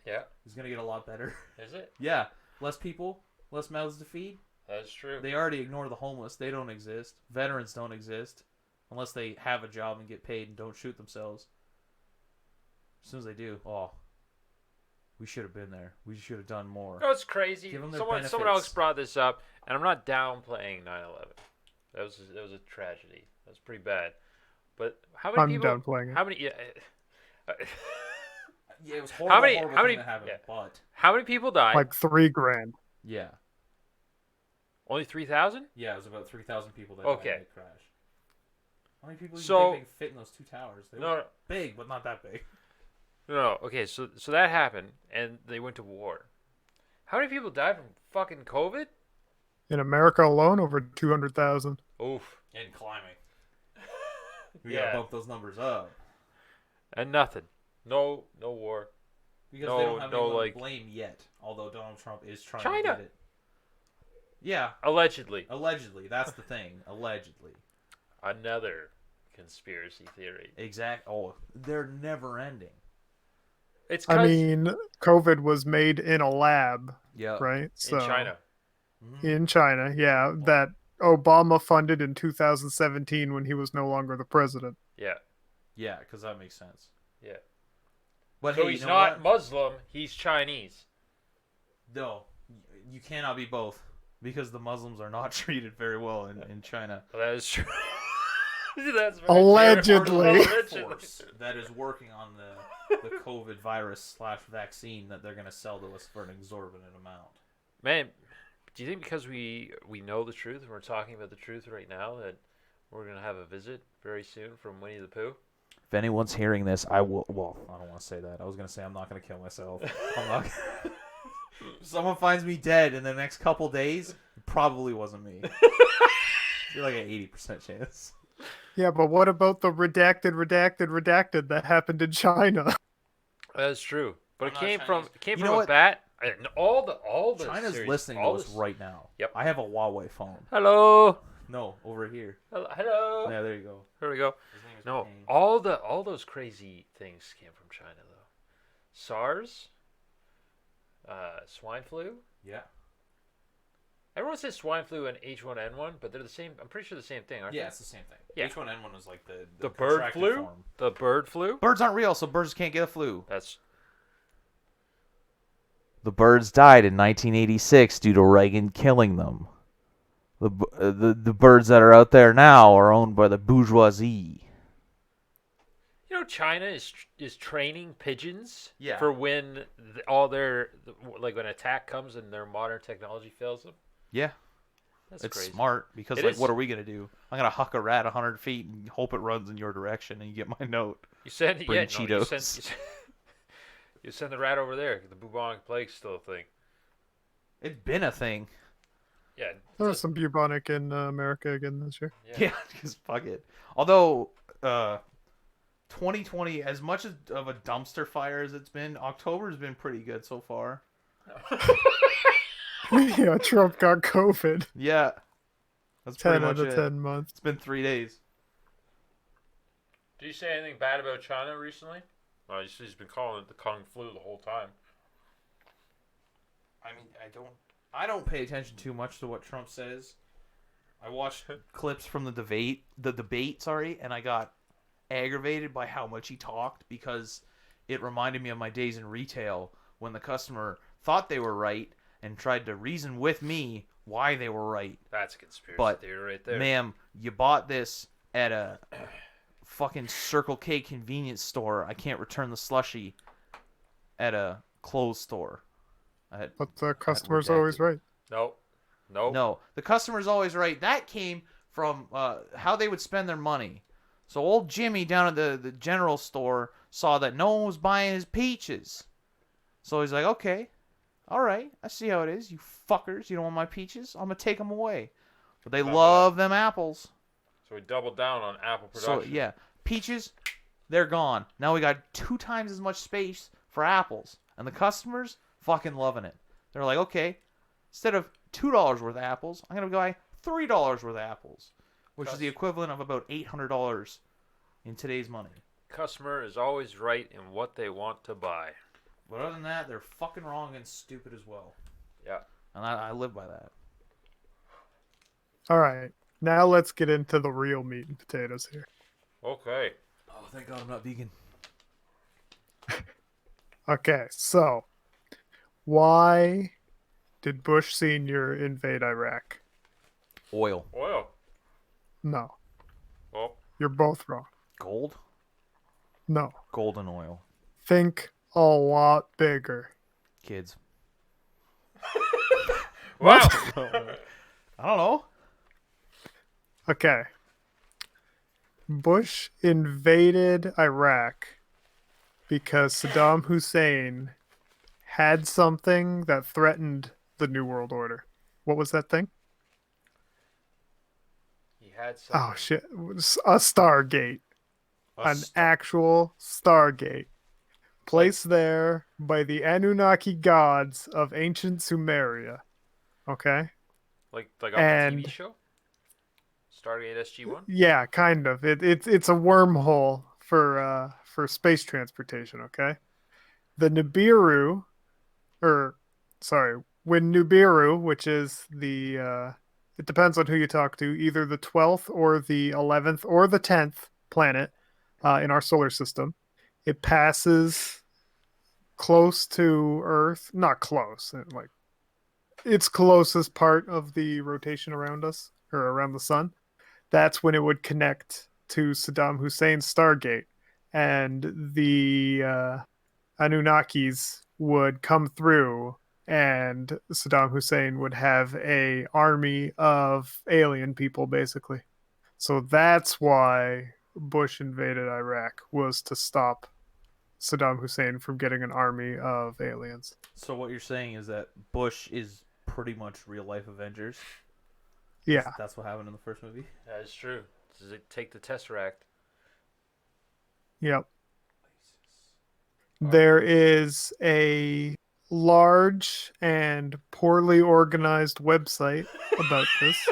Speaker 1: Yeah.
Speaker 2: is going to get a lot better.
Speaker 1: Is it?
Speaker 2: Yeah, less people, less mouths to feed.
Speaker 1: That's true.
Speaker 2: They already ignore the homeless. They don't exist. Veterans don't exist unless they have a job and get paid and don't shoot themselves. As soon as they do, we should have been there. We should have done more.
Speaker 1: No, it's crazy.
Speaker 2: Give 'em their
Speaker 1: Someone
Speaker 2: benefits.
Speaker 1: else brought this up, and I'm not downplaying 9/11. That was a tragedy. That was pretty bad. But how many
Speaker 3: I'm
Speaker 1: people?
Speaker 3: downplaying it.
Speaker 1: How many? Yeah.
Speaker 2: Yeah, it was horrible.
Speaker 1: many-
Speaker 2: horrible
Speaker 1: how
Speaker 2: thing
Speaker 1: many-
Speaker 2: to happen,
Speaker 1: yeah.
Speaker 2: but
Speaker 1: How many people died?
Speaker 3: Like $3,000.
Speaker 2: yeah,
Speaker 1: Only 3,000?
Speaker 2: it was about 3,000 people that
Speaker 1: Okay.
Speaker 2: died in the crash. How many people do you
Speaker 1: So-
Speaker 2: think they can fit in those two towers? They
Speaker 1: No,
Speaker 2: were big, but not that big.
Speaker 1: no. Okay, so that happened, and they went to war. How many people died from fucking COVID?
Speaker 3: In America alone, over 200,000.
Speaker 1: Oof.
Speaker 2: And climbing. We
Speaker 1: Yeah.
Speaker 2: gotta bump those numbers up.
Speaker 1: And nothing. No war.
Speaker 2: Because
Speaker 1: No-
Speaker 2: they don't have
Speaker 1: no,
Speaker 2: anyone
Speaker 1: like-
Speaker 2: to blame yet. Although Donald Trump is trying
Speaker 1: China.
Speaker 2: to get it. Yeah,
Speaker 1: Allegedly.
Speaker 2: allegedly. That's the thing. Allegedly.
Speaker 1: Another conspiracy theory.
Speaker 2: Exact. Oh, they're never ending.
Speaker 1: It's
Speaker 3: I
Speaker 1: 'cause
Speaker 3: mean, COVID was made in a lab,
Speaker 2: Yeah.
Speaker 3: right?
Speaker 1: in China.
Speaker 3: In China, yeah. That Obama funded in 2017 when he was no longer the president.
Speaker 1: Yeah.
Speaker 2: Yeah, because that makes sense.
Speaker 1: Yeah.
Speaker 2: But
Speaker 1: So
Speaker 2: hey,
Speaker 1: he's
Speaker 2: you know
Speaker 1: not
Speaker 2: what?
Speaker 1: Muslim, he's Chinese.
Speaker 2: No, you cannot be both because the Muslims are not treated very well in China.
Speaker 1: Well, that is true. That's very
Speaker 3: Allegedly.
Speaker 1: true.
Speaker 2: Force that is working on the COVID virus / vaccine that they're going to sell to us for an exorbitant amount.
Speaker 1: Man, do you think because we know the truth and we're talking about the truth right now that we're going to have a visit very soon from Winnie the Pooh?
Speaker 2: If anyone's hearing this, I will. Well, I don't want to say that. I was going to say I'm not going to kill myself. I'm not. If someone finds me dead in the next couple days, it probably wasn't me. You're like an 80% chance.
Speaker 3: Yeah, but what about the redacted that happened in China?
Speaker 1: That's true. But
Speaker 2: I'm
Speaker 1: it
Speaker 2: not
Speaker 1: came
Speaker 2: Chinese.
Speaker 1: from
Speaker 2: You
Speaker 1: from
Speaker 2: know
Speaker 1: a
Speaker 2: what?
Speaker 1: bat. And all the
Speaker 2: China's
Speaker 1: series,
Speaker 2: listening to
Speaker 1: all
Speaker 2: us
Speaker 1: this-
Speaker 2: right now.
Speaker 1: Yep.
Speaker 2: I have a Huawei phone.
Speaker 1: Hello.
Speaker 2: No, over here.
Speaker 1: Hello.
Speaker 2: Yeah, there you go.
Speaker 1: Here we go.
Speaker 2: His name is
Speaker 1: No,
Speaker 2: Payne.
Speaker 1: all those crazy things came from China though. SARS, swine flu.
Speaker 2: Yeah.
Speaker 1: Everyone says swine flu and H1N1, but they're the same. I'm pretty sure the same thing, aren't
Speaker 2: Yeah,
Speaker 1: they?
Speaker 2: it's the same thing.
Speaker 1: Yeah.
Speaker 2: H1N1 was like the
Speaker 1: The bird
Speaker 2: contracted
Speaker 1: flu?
Speaker 2: form.
Speaker 1: The bird flu.
Speaker 2: Birds aren't real, so birds can't get a flu.
Speaker 1: That's
Speaker 2: The birds died in 1986 due to Reagan killing them. The birds that are out there now are owned by the bourgeoisie.
Speaker 1: China is training pigeons
Speaker 2: Yeah.
Speaker 1: for when all their like when attack comes and their modern technology fails them.
Speaker 2: Yeah,
Speaker 1: That's
Speaker 2: it's
Speaker 1: crazy.
Speaker 2: smart because
Speaker 1: It
Speaker 2: like,
Speaker 1: is.
Speaker 2: what are we gonna do? I'm gonna huck a rat 100 feet and hope it runs in your direction, and you get my note.
Speaker 1: You send
Speaker 2: Bring
Speaker 1: You
Speaker 2: Cheetos.
Speaker 1: send, you send the rat over there. The bubonic plague's still a thing.
Speaker 2: It's been a thing.
Speaker 1: Yeah.
Speaker 3: There was some bubonic in America again this year.
Speaker 2: Yeah, because fuck it. Although, 2020, as much of a dumpster fire as it's been, October's been pretty good so far.
Speaker 3: Yeah, Trump got COVID.
Speaker 2: Yeah, that's pretty
Speaker 3: 10
Speaker 2: much
Speaker 3: out of
Speaker 2: it.
Speaker 3: 10 months.
Speaker 2: It's been 3 days.
Speaker 1: Did you say anything bad about China recently? Well, he's been calling it the Kung flu the whole time.
Speaker 2: I mean, I don't pay attention too much to what Trump says. I watched clips from the debate, and I got aggravated by how much he talked because it reminded me of my days in retail when the customer thought they were right and tried to reason with me why they were right.
Speaker 1: That's a conspiracy
Speaker 2: But,
Speaker 1: theory right there.
Speaker 2: Ma'am, you bought this at a fucking Circle K convenience store. I can't return the slushie at a clothes store.
Speaker 3: But the customer's always right.
Speaker 1: Nope.
Speaker 2: No, the customer's always right. That came from how they would spend their money. So old Jimmy down at the general store saw that no one was buying his peaches. So he's like, okay, all right, I see how it is. You fuckers, you don't want my peaches? I'm going to take them away. But they love them apples.
Speaker 1: So we doubled down on apple
Speaker 2: So,
Speaker 1: production.
Speaker 2: yeah, peaches, they're gone. Now we got 2 times as much space for apples. And the customers, fucking loving it. They're like, okay, instead of $2 worth of apples, I'm going to buy $3 worth of apples, which is the equivalent of about $800 in today's money.
Speaker 1: Customer is always right in what they want to buy.
Speaker 2: But other than that, they're fucking wrong and stupid as well.
Speaker 1: Yeah.
Speaker 2: And I live by that.
Speaker 3: All right. Now let's get into the real meat and potatoes here.
Speaker 1: Okay.
Speaker 2: Oh, thank God I'm not vegan.
Speaker 3: Okay, so why did Bush Sr. invade Iraq?
Speaker 2: Oil.
Speaker 1: Oil.
Speaker 3: No,
Speaker 1: Well,
Speaker 3: you're both wrong.
Speaker 2: Gold?
Speaker 3: No,
Speaker 2: Golden oil.
Speaker 3: think a lot bigger.
Speaker 2: Kids.
Speaker 1: wow.
Speaker 2: I don't know.
Speaker 3: Okay. Bush invaded Iraq because Saddam Hussein had something that threatened the New World Order. What was that thing?
Speaker 1: He had something.
Speaker 3: Oh shit! It was a Stargate, an actual Stargate, placed there by the Anunnaki gods of ancient Sumeria. Okay.
Speaker 1: Like on
Speaker 3: and-
Speaker 1: the TV show? Stargate SG-1?
Speaker 3: Yeah, kind of. It's a wormhole for space transportation. Okay, the Nibiru, when Nibiru, which is the it depends on who you talk to, either the 12th or the 11th or the 10th planet in our solar system, it passes close to Earth. Not close, like its closest part of the rotation around us or around the sun. That's when it would connect to Saddam Hussein's Stargate, and the Anunnakis would come through, and Saddam Hussein would have a army of alien people, basically. So that's why Bush invaded Iraq, was to stop Saddam Hussein from getting an army of aliens.
Speaker 2: So what you're saying is that Bush is pretty much real life Avengers?
Speaker 3: Yeah.
Speaker 2: That's what happened in the first movie?
Speaker 1: That is true. Does it take the Tesseract?
Speaker 3: Yep. There is a large and poorly organized website about this.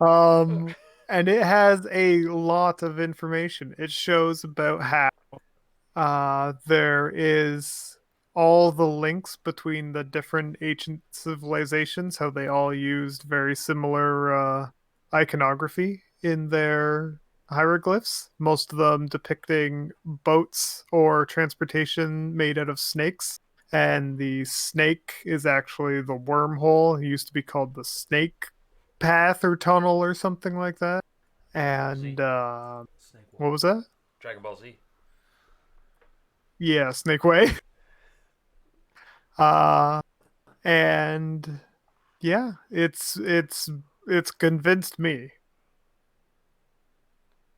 Speaker 3: And it has a lot of information. It shows about how there is all the links between the different ancient civilizations, how they all used very similar iconography in their hieroglyphs, most of them depicting boats or transportation made out of snakes. And the snake is actually the wormhole. It used to be called the snake path or tunnel or something like that.
Speaker 1: Z.
Speaker 3: And
Speaker 2: Snake
Speaker 3: what was that?
Speaker 1: Dragon Ball Z.
Speaker 3: Yeah, Snake Way. Uh and yeah, it's convinced me.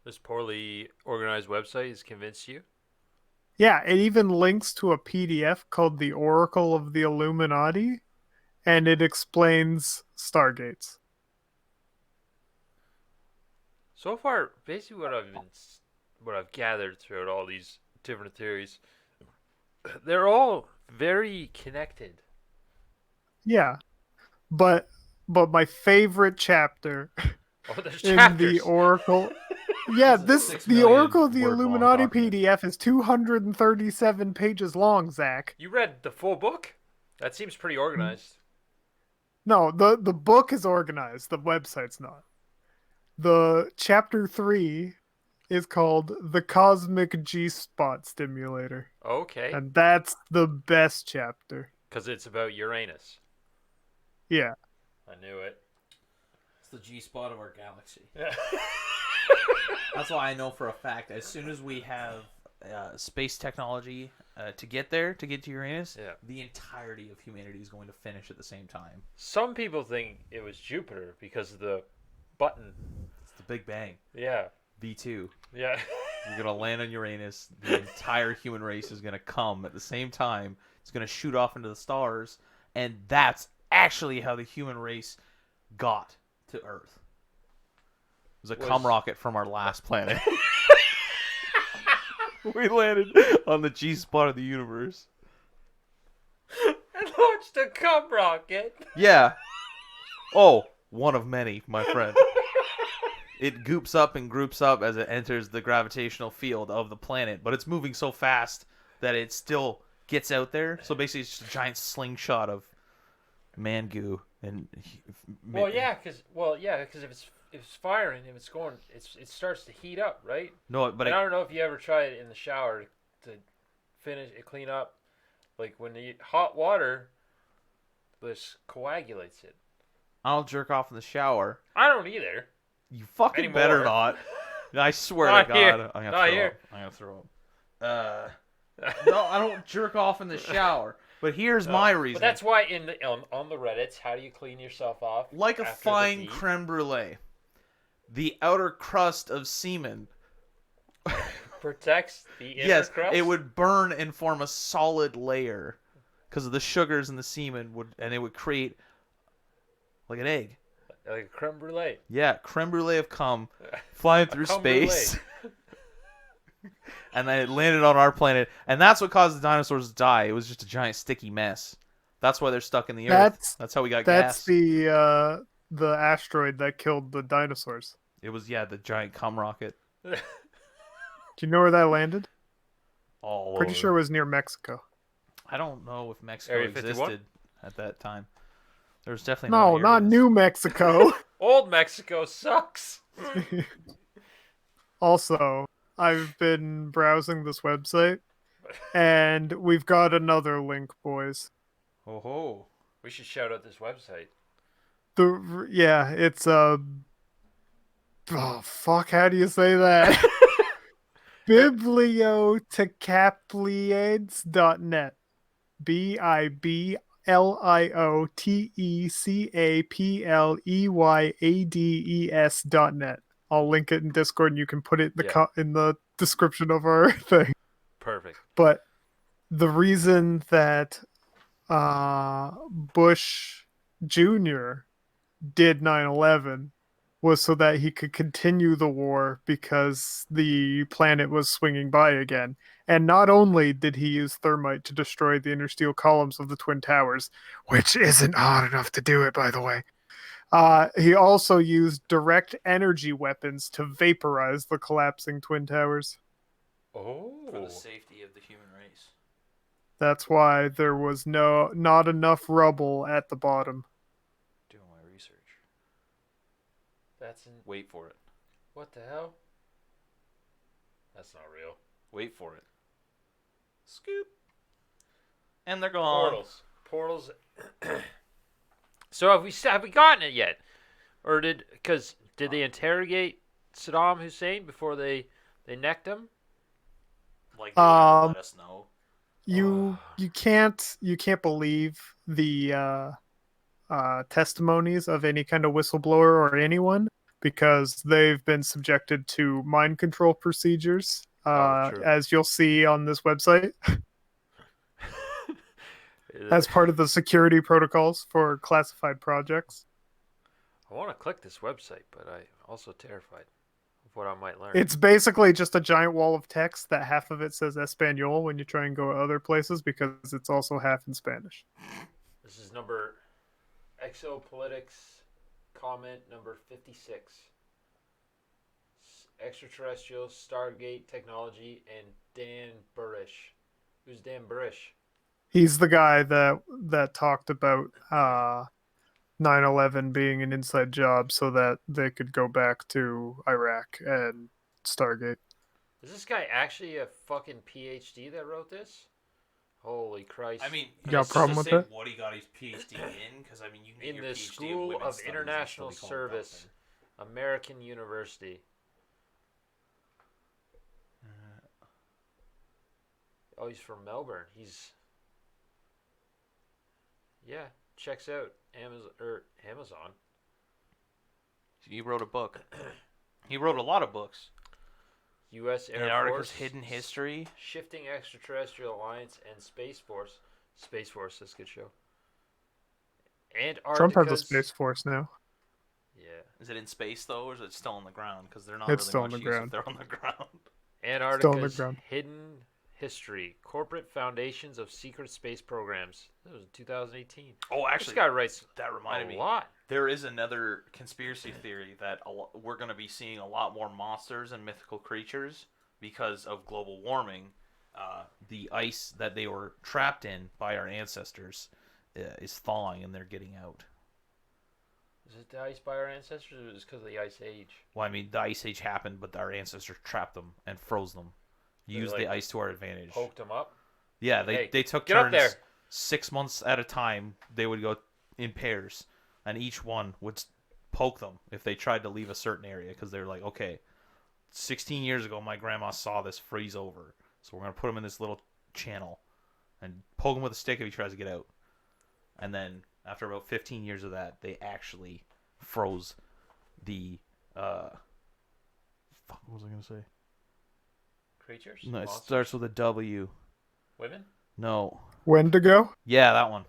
Speaker 1: This poorly organized website has convinced you?
Speaker 3: Yeah, it even links to a PDF called The Oracle of the Illuminati, and it explains Stargates.
Speaker 1: So far, basically what I've gathered throughout all these different theories, they're all very connected.
Speaker 3: Yeah, but my favorite chapter
Speaker 1: Oh, there's
Speaker 3: in
Speaker 1: chapters.
Speaker 3: the Oracle. Yeah,
Speaker 2: This is a 6
Speaker 3: the
Speaker 2: million
Speaker 3: Oracle of the
Speaker 2: word long
Speaker 3: Illuminati
Speaker 2: document.
Speaker 3: PDF is 237 pages long, Zach.
Speaker 1: You read the full book? That seems pretty organized.
Speaker 3: No, the book is organized. The website's not. The chapter 3 is called The Cosmic G-Spot Stimulator,
Speaker 1: Okay,
Speaker 3: and that's the best chapter.
Speaker 1: because it's about Uranus.
Speaker 3: Yeah.
Speaker 1: I knew it.
Speaker 2: It's the G spot of our galaxy.
Speaker 1: Yeah.
Speaker 2: That's why I know for a fact, as soon as we have space technology to get there, to get to Uranus,
Speaker 1: Yeah.
Speaker 2: the entirety of humanity is going to finish at the same time.
Speaker 1: Some people think it was Jupiter because of the button.
Speaker 2: It's the Big Bang.
Speaker 1: Yeah.
Speaker 2: V2.
Speaker 1: Yeah.
Speaker 2: You're going to land on Uranus. The entire human race is going to come at the same time. It's going to shoot off into the stars. And that's actually how the human race got to Earth. It was a cum rocket from our last planet. We landed on the G spot of the universe.
Speaker 1: And launched a cum rocket.
Speaker 2: Yeah. Oh, one of many, my friend. It goops up and groups up as it enters the gravitational field of the planet, but it's moving so fast that it still gets out there. So basically, it's just a giant slingshot of man goo and.
Speaker 1: Well, yeah, because if it's firing, if it's going, it starts to heat up, right?
Speaker 2: No, but
Speaker 1: And I don't know if you ever tried it in the shower to finish it, clean up. Like when the hot water, this coagulates it.
Speaker 2: I'll jerk off in the shower.
Speaker 1: I don't either.
Speaker 2: You fucking
Speaker 1: Anymore.
Speaker 2: better not. I swear
Speaker 1: Not
Speaker 2: to God,
Speaker 1: here.
Speaker 2: I'm gonna
Speaker 1: Not
Speaker 2: throw
Speaker 1: here.
Speaker 2: up. I'm gonna throw up. No, I don't jerk off in the shower. But here's my reason.
Speaker 1: But that's why on the Reddits, how do you clean yourself off?
Speaker 2: Like a
Speaker 1: after the
Speaker 2: fine
Speaker 1: deed?
Speaker 2: creme brulee, the outer crust of semen.
Speaker 1: Protects the inner
Speaker 2: Yes,
Speaker 1: crust?
Speaker 2: it would burn and form a solid layer because of the sugars in the semen and it would create like an egg.
Speaker 1: Like a creme brulee.
Speaker 2: Yeah, creme brulee of cum flying through
Speaker 1: cum
Speaker 2: space. And then it landed on our planet, and that's what caused the dinosaurs to die. It was just a giant sticky mess. That's why they're stuck in the earth. That's how we got
Speaker 3: That's
Speaker 2: gas.
Speaker 3: the asteroid that killed the dinosaurs.
Speaker 2: It was the giant cum rocket.
Speaker 3: Do you know where that landed?
Speaker 2: All
Speaker 3: Pretty
Speaker 2: over.
Speaker 3: sure it was near Mexico.
Speaker 2: I don't know if Mexico
Speaker 1: Area 51?
Speaker 2: existed at that time. There was definitely
Speaker 3: No, not
Speaker 2: areas.
Speaker 3: New Mexico.
Speaker 1: Old Mexico sucks.
Speaker 3: Also, I've been browsing this website, and we've got another link, boys.
Speaker 2: Oh ho!
Speaker 1: We should shout out this website.
Speaker 3: It's oh fuck, how do you say that? Bibliotecapliades.net. BIBLIOTECAPLEYADES.net. I'll link it in Discord, and you can put it in the description of our thing.
Speaker 1: Perfect.
Speaker 3: But the reason that Bush Jr. did 9/11 was so that he could continue the war because the planet was swinging by again. And not only did he use thermite to destroy the interstitial columns of the Twin Towers, which isn't hot enough to do it, by the way, He also used direct energy weapons to vaporize the collapsing twin towers.
Speaker 1: Oh.
Speaker 2: For the safety of the human race.
Speaker 3: That's why there was not enough rubble at the bottom.
Speaker 2: Doing my research.
Speaker 1: That's in.
Speaker 2: Wait for it.
Speaker 1: What the hell? That's not real.
Speaker 2: Wait for it. Scoop. And they're gone.
Speaker 1: Portals. So have we gotten it yet, or did they interrogate Saddam Hussein before they necked him?
Speaker 2: Like they would let us know.
Speaker 3: You can't believe the testimonies of any kind of whistleblower or anyone because they've been subjected to mind control procedures,
Speaker 1: True.
Speaker 3: as you'll see on this website, as part of the security protocols for classified projects.
Speaker 1: I want to click this website, but I'm also terrified of what I might learn.
Speaker 3: It's basically just a giant wall of text that half of it says Espanol when you try and go other places because it's also half in Spanish.
Speaker 1: This is number Exopolitics comment number 56. Extraterrestrial, Stargate technology, and Dan Burish. Who's Dan Burish?
Speaker 3: He's the guy that talked about 9/11 being an inside job so that they could go back to Iraq and Stargate.
Speaker 1: Is this guy actually a fucking PhD that wrote this? Holy Christ.
Speaker 2: I mean,
Speaker 3: You got a problem with that?
Speaker 2: What he got his PhD in? Because I mean, you can get
Speaker 1: in
Speaker 2: your
Speaker 1: the
Speaker 2: PhD in
Speaker 1: School
Speaker 2: Women's
Speaker 1: of
Speaker 2: Studies and
Speaker 1: International
Speaker 2: still be called
Speaker 1: Service,
Speaker 2: doctor.
Speaker 1: American University. Oh, he's from Melbourne. Checks out Amazon.
Speaker 2: He wrote a book. He wrote a lot of books.
Speaker 1: U.S. Air
Speaker 2: Antarctica's
Speaker 1: Force,
Speaker 2: Hidden History.
Speaker 1: Shifting Extraterrestrial Alliance, and Space Force. Space Force, that's a good show.
Speaker 3: Trump has a
Speaker 1: Antarctica's...
Speaker 3: space force now.
Speaker 1: Yeah.
Speaker 2: Is it in space though, or is it still on the ground? Because they're not
Speaker 3: It's
Speaker 2: really
Speaker 3: still on
Speaker 2: much
Speaker 3: the
Speaker 2: use
Speaker 3: ground.
Speaker 2: if they're on the ground.
Speaker 1: Antarctica's
Speaker 3: ground.
Speaker 1: Hidden History, Corporate Foundations of Secret Space Programs. That was in 2018.
Speaker 2: Oh,
Speaker 1: This
Speaker 2: actually,
Speaker 1: guy writes
Speaker 2: that reminded
Speaker 1: a
Speaker 2: me.
Speaker 1: lot.
Speaker 2: There is another conspiracy theory that we're going to be seeing a lot more monsters and mythical creatures because of global warming. The ice that they were trapped in by our ancestors is thawing, and they're getting out.
Speaker 1: Is it the ice by our ancestors, or is it because of the ice age?
Speaker 2: Well, I mean, the ice age happened, but our ancestors trapped them and froze them.
Speaker 1: They,
Speaker 2: Used
Speaker 1: like,
Speaker 2: the ice to our advantage.
Speaker 1: Poked them up?
Speaker 2: Yeah,
Speaker 1: Hey,
Speaker 2: they took
Speaker 1: get up
Speaker 2: turns.
Speaker 1: there.
Speaker 2: 6 months at a time. They would go in pairs, and each one would poke them if they tried to leave a certain area because they're like, okay, 16 years ago, my grandma saw this freeze over, so we're gonna put him in this little channel and poke him with a stick if he tries to get out. And then after about 15 years of that, they actually froze the fuck. What was I gonna say?
Speaker 1: Creatures?
Speaker 2: No, it
Speaker 1: Monsters?
Speaker 2: starts with a W.
Speaker 1: Women?
Speaker 2: No.
Speaker 3: Wendigo?
Speaker 2: Yeah, that one.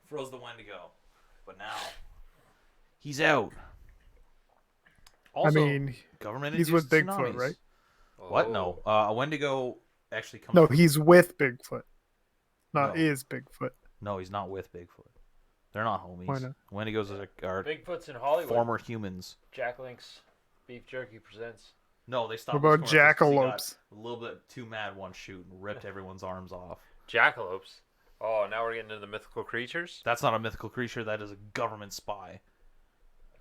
Speaker 2: Froze the Wendigo. But now he's out. Also,
Speaker 3: I mean,
Speaker 2: government
Speaker 3: he's with
Speaker 2: induced
Speaker 3: Bigfoot,
Speaker 2: tsunamis.
Speaker 3: right?
Speaker 2: What? No. A Wendigo actually comes
Speaker 3: No,
Speaker 2: from...
Speaker 3: he's with Bigfoot. Not
Speaker 2: No.
Speaker 3: is Bigfoot.
Speaker 2: No, he's not with Bigfoot. They're not homies.
Speaker 3: Why not?
Speaker 2: Wendigos are
Speaker 1: Bigfoot's in Hollywood.
Speaker 2: former humans.
Speaker 1: Jack Link's Beef Jerky presents.
Speaker 2: No, they stopped.
Speaker 3: What about
Speaker 2: this commercial 'cause he got
Speaker 3: jackalopes?
Speaker 2: A little bit too mad one shoot and ripped everyone's arms off.
Speaker 1: Jackalopes. Oh, now we're getting into the mythical creatures?
Speaker 2: That's not a mythical creature. That is a government spy.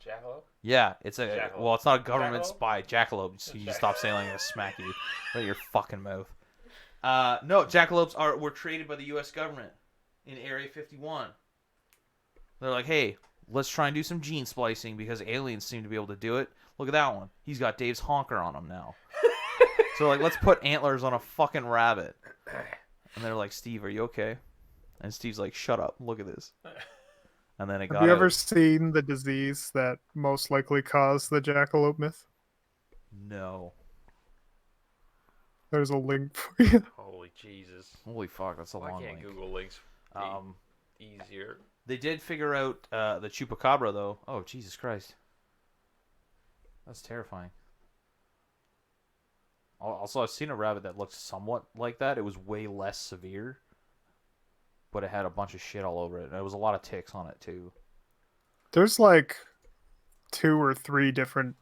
Speaker 1: Jackalope?
Speaker 2: Yeah, it's a
Speaker 1: Jackalope.
Speaker 2: well, it's not a government
Speaker 1: Jackalope?
Speaker 2: spy. Jackalope. So you just stop saying like I'm gonna smack you right in your fucking mouth. No, jackalopes were created by the U.S. government in Area 51. They're like, hey, let's try and do some gene splicing because aliens seem to be able to do it. Look at that one. He's got Dave's honker on him now. So like, let's put antlers on a fucking rabbit. And they're like, Steve, are you okay? And Steve's like, shut up. Look at this. And then it got
Speaker 3: Have you ever
Speaker 2: out.
Speaker 3: seen the disease that most likely caused the jackalope myth?
Speaker 2: No.
Speaker 3: There's a link for you.
Speaker 1: Holy Jesus.
Speaker 2: Holy fuck, that's a
Speaker 1: Why
Speaker 2: long
Speaker 1: can't
Speaker 2: link.
Speaker 1: Google links be easier?
Speaker 2: They did figure out the chupacabra, though. Oh, Jesus Christ. That's terrifying. Also, I've seen a rabbit that looked somewhat like that. It was way less severe, but it had a bunch of shit all over it. And there was a lot of ticks on it, too.
Speaker 3: There's like 2 or 3 different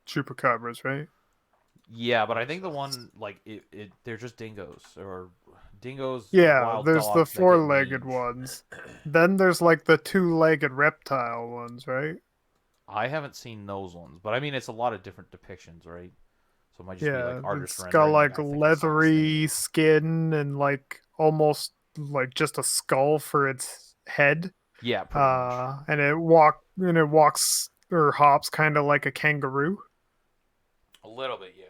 Speaker 3: chupacabras, right?
Speaker 2: Yeah, but I think the one like they're just dingoes,
Speaker 3: Yeah,
Speaker 2: wild
Speaker 3: there's the
Speaker 2: dogs that get
Speaker 3: 4-legged
Speaker 2: mange.
Speaker 3: ones. Then there's like the 2-legged reptile ones, right?
Speaker 2: I haven't seen those ones, but I mean it's a lot of different depictions, right? So it might just be like
Speaker 3: Yeah,
Speaker 2: artist
Speaker 3: it's got
Speaker 2: rendering, but
Speaker 3: like
Speaker 2: I think I saw the same.
Speaker 3: leathery skin and like almost like just a skull for its head.
Speaker 2: Yeah, pretty much.
Speaker 3: And it walks or hops kind of like a kangaroo.
Speaker 2: A little bit, yeah.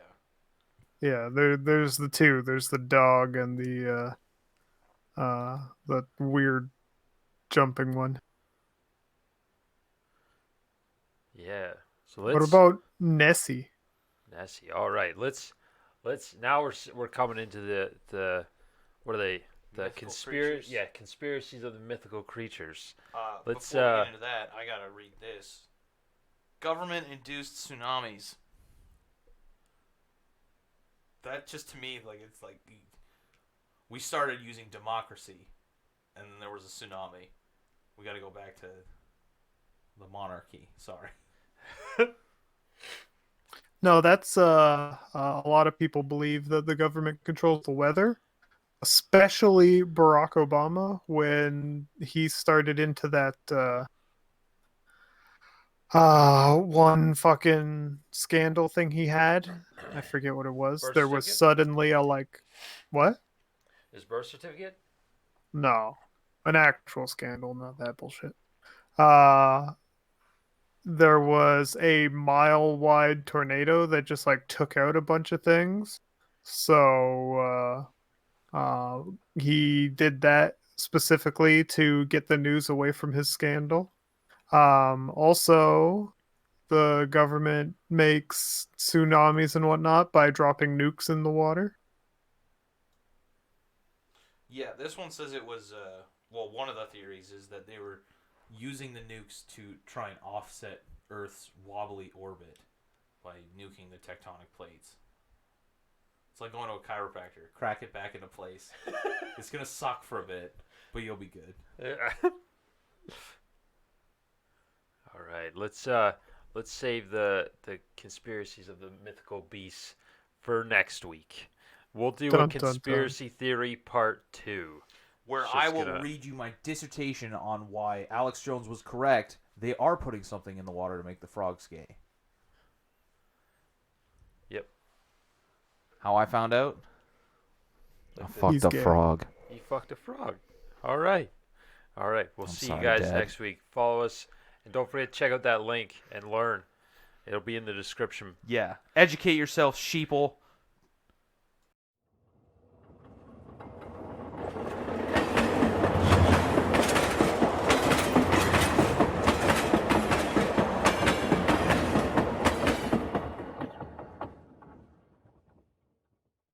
Speaker 3: Yeah, there's the two. There's the dog and the weird jumping one.
Speaker 1: Yeah. So
Speaker 3: What
Speaker 1: let's
Speaker 3: about Nessie?
Speaker 1: Nessie. All right. Let's now we're coming into the what are they? The
Speaker 2: Mythical
Speaker 1: conspiracy.
Speaker 2: creatures.
Speaker 1: Yeah, conspiracies of the mythical creatures. Let's,
Speaker 2: Before we get into that, I gotta read this. Government-induced tsunamis. That just to me, like it's like we started using democracy, and then there was a tsunami. We got to go back to the monarchy. Sorry.
Speaker 3: No, that's a lot of people believe that the government controls the weather, especially Barack Obama when he started into that one fucking scandal thing he had. I forget what it was.
Speaker 1: Birth
Speaker 3: There was
Speaker 1: certificate?
Speaker 3: suddenly a like what?
Speaker 1: His birth certificate.
Speaker 3: No. An actual scandal, not that bullshit. Uh there was a mile wide tornado that just like took out a bunch of things. So he did that specifically to get the news away from his scandal. Also, the government makes tsunamis and whatnot by dropping nukes in the water.
Speaker 2: Yeah, this one says it was. Well, one of the theories is that they were using the nukes to try and offset Earth's wobbly orbit by nuking the tectonic plates. It's like going to a chiropractor. Crack it back into place. It's gonna suck for a bit, but you'll be good.
Speaker 1: All right. Let's save the conspiracies of the mythical beasts for next week. We'll do
Speaker 3: Dun,
Speaker 1: a
Speaker 3: dun, dun.
Speaker 1: conspiracy theory part 2.
Speaker 2: Where
Speaker 1: It's
Speaker 2: I
Speaker 1: just
Speaker 2: will
Speaker 1: gonna-
Speaker 2: read you my dissertation on why Alex Jones was correct. They are putting something in the water to make the frogs gay.
Speaker 1: Yep.
Speaker 2: How I found out? I
Speaker 1: Like the-
Speaker 2: fucked
Speaker 3: He's
Speaker 2: a
Speaker 3: gay.
Speaker 2: frog.
Speaker 1: He fucked a frog. All right. All right. We'll
Speaker 2: I'm
Speaker 1: see
Speaker 2: sorry,
Speaker 1: you guys
Speaker 2: Dad.
Speaker 1: next week. Follow us. And don't forget to check out that link and learn. It'll be in the description.
Speaker 2: Yeah. Educate yourself, sheeple.